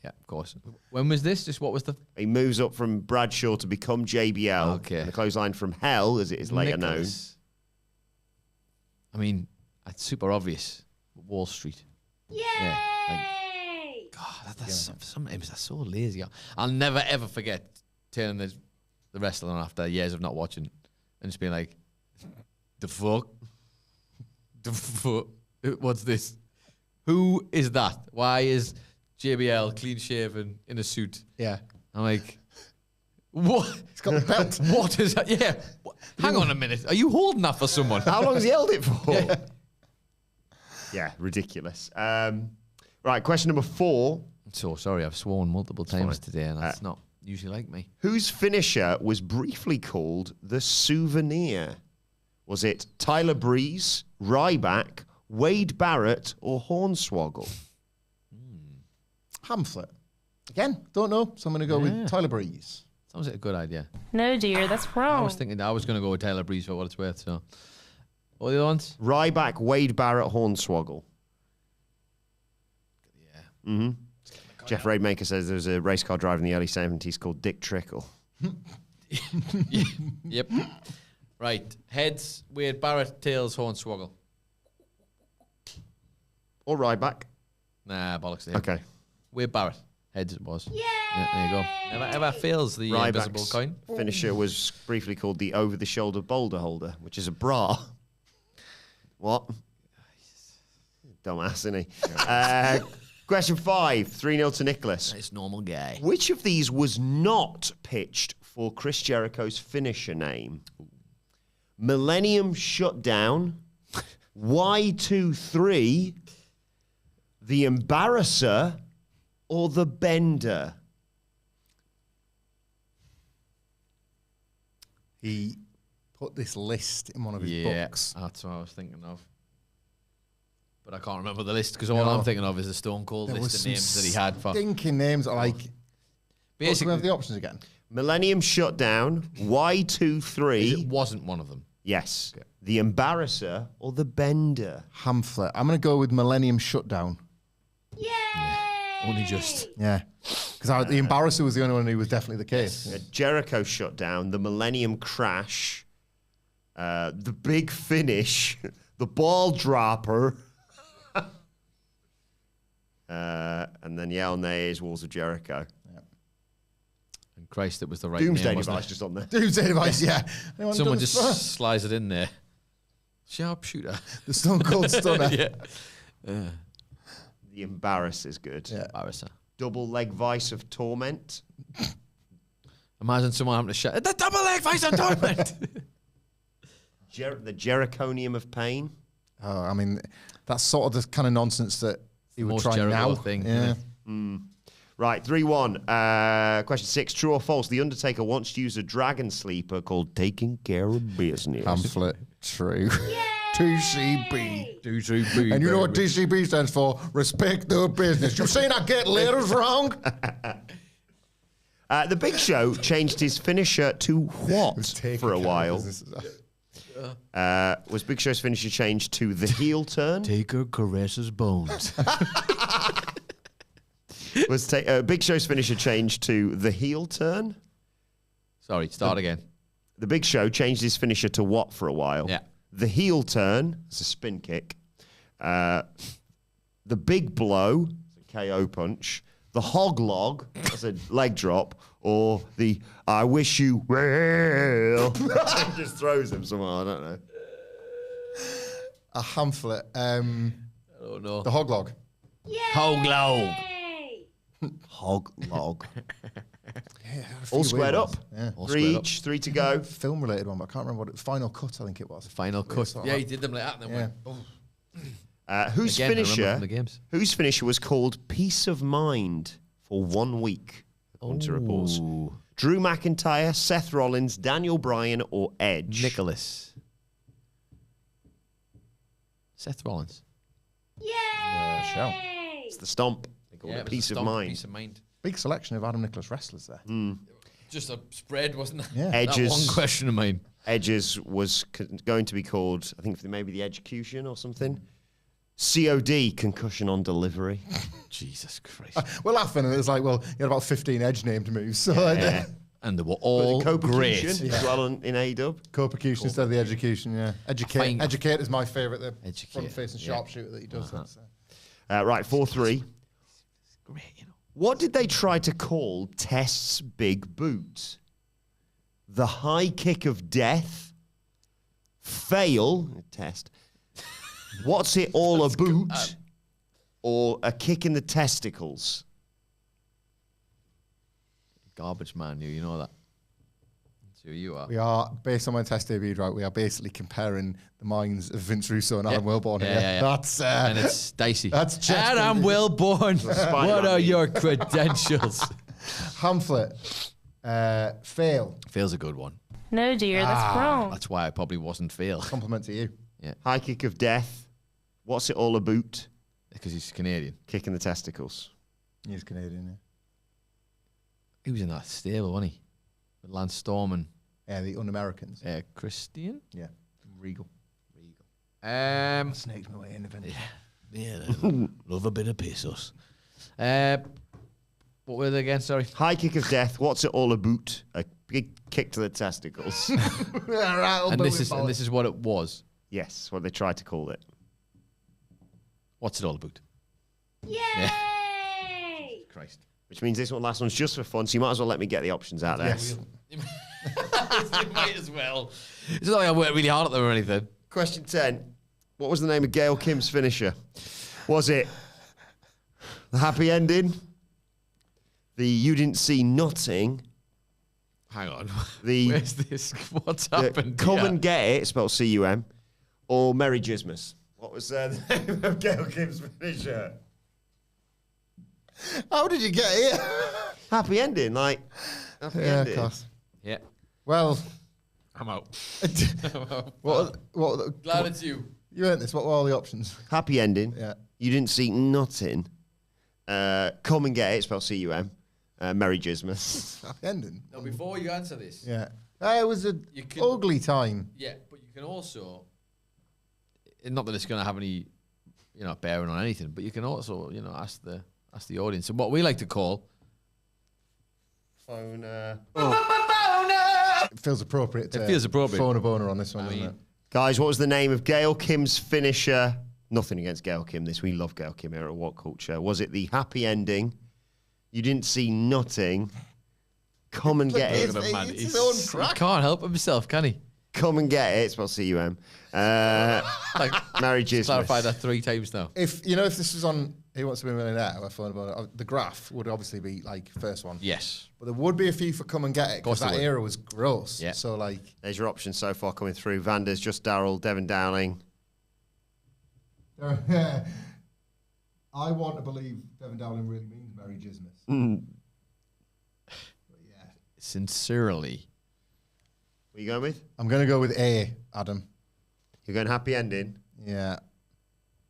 Yeah, of course. When was this? Just what was the... He moves up from Bradshaw to become JBL. Okay. And the clothesline from Hell, as it is later Nicholas. I mean, that's super obvious. Wall Street. Yay! Yeah, God, sometimes that's so lazy. I'll never, ever forget turning the wrestling on after years of not watching and just being like, the fuck? What's this? Who is that? Why is JBL clean shaven in a suit? Yeah. I'm like, what? He's got the belt. What is that? Yeah. Hang on a minute. Are you holding that for someone? How long has he held it for? Yeah, ridiculous. Right, question number 4. I'm so sorry. I've sworn multiple times today, and that's not usually like me. Whose finisher was briefly called the Souvenir? Was it Tyler Breeze, Ryback, Wade Barrett, or Hornswoggle? Hamflett. Again, don't know. So I'm going to go with Tyler Breeze. Sounds like a good idea. No, dear, that's I wrong. was thinking I was going to go with Taylor Breeze for what it's worth. So, what are the other ones? Ryback, Wade Barrett, Hornswoggle. Yeah. Mm-hmm. Jeff Raidmaker says there's a race car driver in the early 70s called Dick Trickle. Yep. Right. Heads, Wade Barrett, tails, Hornswoggle. Or Ryback. Nah, bollocks to him. Okay. Wade Barrett. Heads it was. Yeah, there you go. Never ever fails the invisible coin. Finisher was briefly called the over-the-shoulder boulder holder, which is a bra. What? Dumbass, isn't he? Question 5, 3-0 to Nicholas. Nice normal guy. Which of these was not pitched for Chris Jericho's finisher name? Millennium Shutdown, Y23, The Embarrasser, or The Bender? He put this list in one of his books. That's what I was thinking of. But I can't remember the list because all I'm thinking of is the Stone Cold list of names that he had for. Stinking names are like. Basically, we have the options again. Millennium Shutdown, Y23. It wasn't one of them. Yes. Okay. The Embarrasser or The Bender? Hamflett. I'm going to go with Millennium Shutdown. Yay! Yeah. Only just. Yeah. Because the Embarrasser was the only one who was definitely the case. Yes. Jericho Shutdown, The Millennium Crash, The Big Finish, The Ball Dropper. And then on there is Walls of Jericho. Yeah. And Christ, it was the right Doomsday name, Device just on there. Doomsday Device, yeah. Someone just slides it in there. Sharpshooter. The Stone Cold Stunner. Yeah. The Embarrass is good. Yeah. Embarrasser. Double Leg Vice of Torment. Imagine someone having to shout, the Double Leg Vice of Torment! The Jericonium of Pain. Oh, I mean, that's sort of the kind of nonsense that he would try Jericho now. Thing. Yeah. Right, 3-1. Question 6, true or false? The Undertaker once used a dragon sleeper called Taking Care of Business. Pamphlet, true. TCB. TCB. And you know what TCB stands for? Respect the business. You saying I get letters wrong? The Big Show changed his finisher to what for a while? Was Big Show's finisher changed to the heel turn? Taker caresses bones. Was Big Show's finisher changed to the heel turn? Sorry, start again. The Big Show changed his finisher to what for a while? Yeah. The heel turn, it's a spin kick. The Big Blow, it's a KO punch. The Hog Log, that's a leg drop. Or the I wish you well. Just throws him somehow, I don't know. A Hamflett. I don't know. The Hog Log. Hog Log. Hog Log. Yeah, all squared up. Yeah. All 3 each, 3 to go. Film related one, but I can't remember what it was. Final Cut, I think it was. Final Cut. Yeah, he did them like that. And then went, whose Again, finisher? Whose finisher was called Peace of Mind for 1 week? According to reports. Drew McIntyre, Seth Rollins, Daniel Bryan, or Edge? Nicholas. Seth Rollins. Yay! Show. It's the Stomp. They call it Peace of Mind. Peace of Mind. Big selection of Adam Nicholas wrestlers there. Just a spread, wasn't it? Yeah. Edge's, that one question of mine. Edge's was going to be called, I think maybe the Execution or something. COD, Concussion on Delivery. Jesus Christ. We're laughing, and it's like, well, you had about 15 Edge named moves. So And they were all great. As well in AEW. Co-percution instead of the Education, yeah. Educate is my favourite, the front-facing sharpshooter that he does. Right, 4-3. Great, you know. What did they try to call Test's big boot? The High Kick of Death? Fail, Test. What's it all about? Or a kick in the testicles? Garbage man, you know that. That's who you are. We are, based on my test debut, right, we are basically comparing the minds of Vince Russo and Adam Wilbourn here. Yeah. That's, and it's dicey. That's just Adam Wilbourn, what are your credentials? Hamflett, fail. Fail's a good one. No, dear, that's wrong. That's why I probably wasn't fail. Compliment to you. Yeah. High kick of death. What's it all about? Because he's Canadian. Kick in the testicles. He's Canadian, yeah. He was in that stable, wasn't he? With Lance Storm and Yeah, the Un-Americans. Christian? Yeah. Regal. Snaked my way in eventually. Yeah, love a bit of pesos. What were they again? Sorry. High kick of death. What's it all about? A big kick to the testicles. And this is what it was. Yes, what they tried to call it. What's it all about? Yay! Christ. Which means this last one's just for fun, so you might as well let me get the options out there. Yes. You might as well. It's not like I worked really hard at them or anything. Question 10. What was the name of Gail Kim's finisher? Was it the happy ending? The you didn't see nothing? Hang on. Where's this? What's happened? Come and get it, spelled C-U-M, or Merry Jismus? What was the name of Gail Kim's finisher? How did you get here? Happy ending, like happy ending. Of course. Yeah. Well, I'm out. what? Glad it's you. You earned this. What were all the options? Happy ending. Yeah. You didn't see nothing. Come and get it, spelled C-U-M. Merry Jismus. Happy ending. No, before you answer this. Yeah. It was an ugly time. Yeah, but you can also, not that it's going to have any, bearing on anything, but you can also, ask the audience. And what we like to call Phone. It feels appropriate. It feels appropriate. Phone a boner on this one, doesn't it? Guys, what was the name of Gail Kim's finisher? Nothing against Gail Kim. We love Gail Kim here at What Culture. Was it the happy ending? You didn't see nothing. Come and get it. It's his own He crack. can't help himself, can he? Come and get it. Spelled C-U-M. Merry Jismus. Clarify that 3 times now. If this was on Who Wants to Be a Millionaire, or Phone a Boner, the graph would obviously be like first one. Yes. But there would be a few for Come and Get It because that era was gross. Yeah. So there's your options so far coming through. Vander's Just Darryl, Devin Downing. I want to believe Devin Dowling really means Merry Jismus. But yeah. Sincerely. What are you going with? I'm going to go with A, Adam. You're going happy ending? Yeah.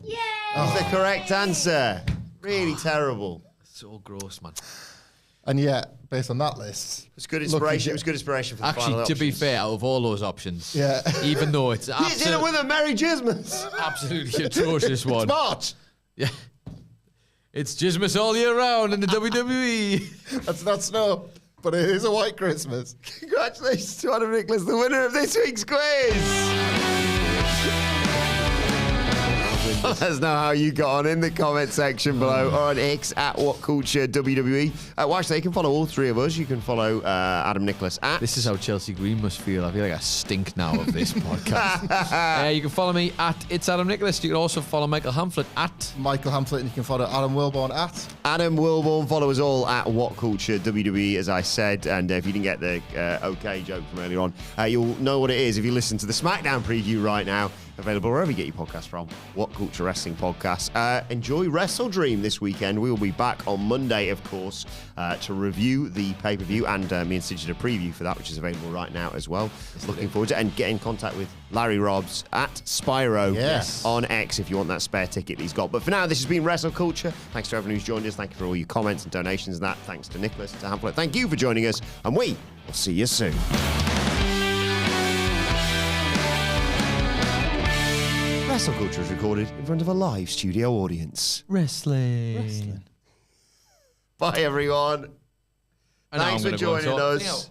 Yay! That's the correct answer. Really terrible. So gross, man. And yet, based on that list, It's good inspiration. It was good inspiration for the final Actually, to be options. fair, out of all those options, yeah, even though it's You did it with a Merry Jismus. absolutely atrocious one. It's March. Yeah. It's Jismus all year round in the WWE. that's not snow, but it is a white Christmas. Congratulations to Adam Nicholas, the winner of this week's quiz. Let us know how you got on in the comment section below or on X at What Culture WWE. Actually, you can follow all 3 of us. You can follow Adam Nicholas at. This is how Chelsea Green must feel. I feel like I stink now of this podcast. You can follow me at It's Adam Nicholas. You can also follow Michael Hamflett at Michael Hamflett, and you can follow Adam Wilbourn at Adam Wilbourn. Follow us all at What Culture WWE, as I said. And if you didn't get the OK joke from earlier on, you'll know what it is if you listen to the SmackDown preview right now. Available wherever you get your podcast from. What Culture Wrestling Podcast. Enjoy Wrestle Dream this weekend. We will be back on Monday, of course, to review the pay-per-view, and me and Sid did a preview for that, which is available right now as well. Looking forward to it, and get in contact with Larry Robbs at Spyro on X if you want that spare ticket that he's got. But for now, this has been Wrestle Culture. Thanks to everyone who's joined us. Thank you for all your comments and donations and that. Thanks to Nicholas, to Hamflett. Thank you for joining us, and we will see you soon. Wrestle Culture is recorded in front of a live studio audience. Wrestling. Bye, everyone. Thanks for joining us.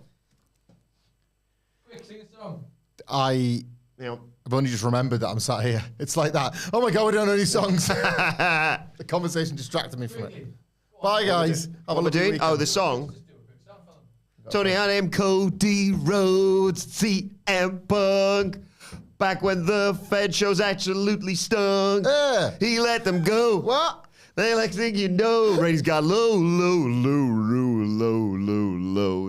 Quick, sing a song. I've only just remembered that I'm sat here. It's like that. Oh my God, we don't know any songs. The conversation distracted me from it. Bye, guys. What am I doing? Oh, the song. Tony and M, Cody Rhodes, CM Punk. Back when the Fed shows absolutely stunk. He let them go. What? They like to think you know. Ratings got low.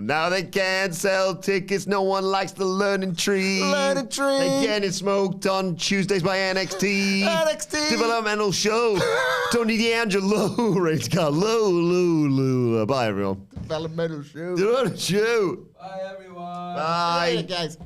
Now they can't sell tickets. No one likes the learning tree. They getting smoked on Tuesdays by NXT. Developmental show. Tony D'Angelo. Ratings got low. Bye, everyone. Developmental show. Bye, everyone. Bye, everyone. Bye. Guys.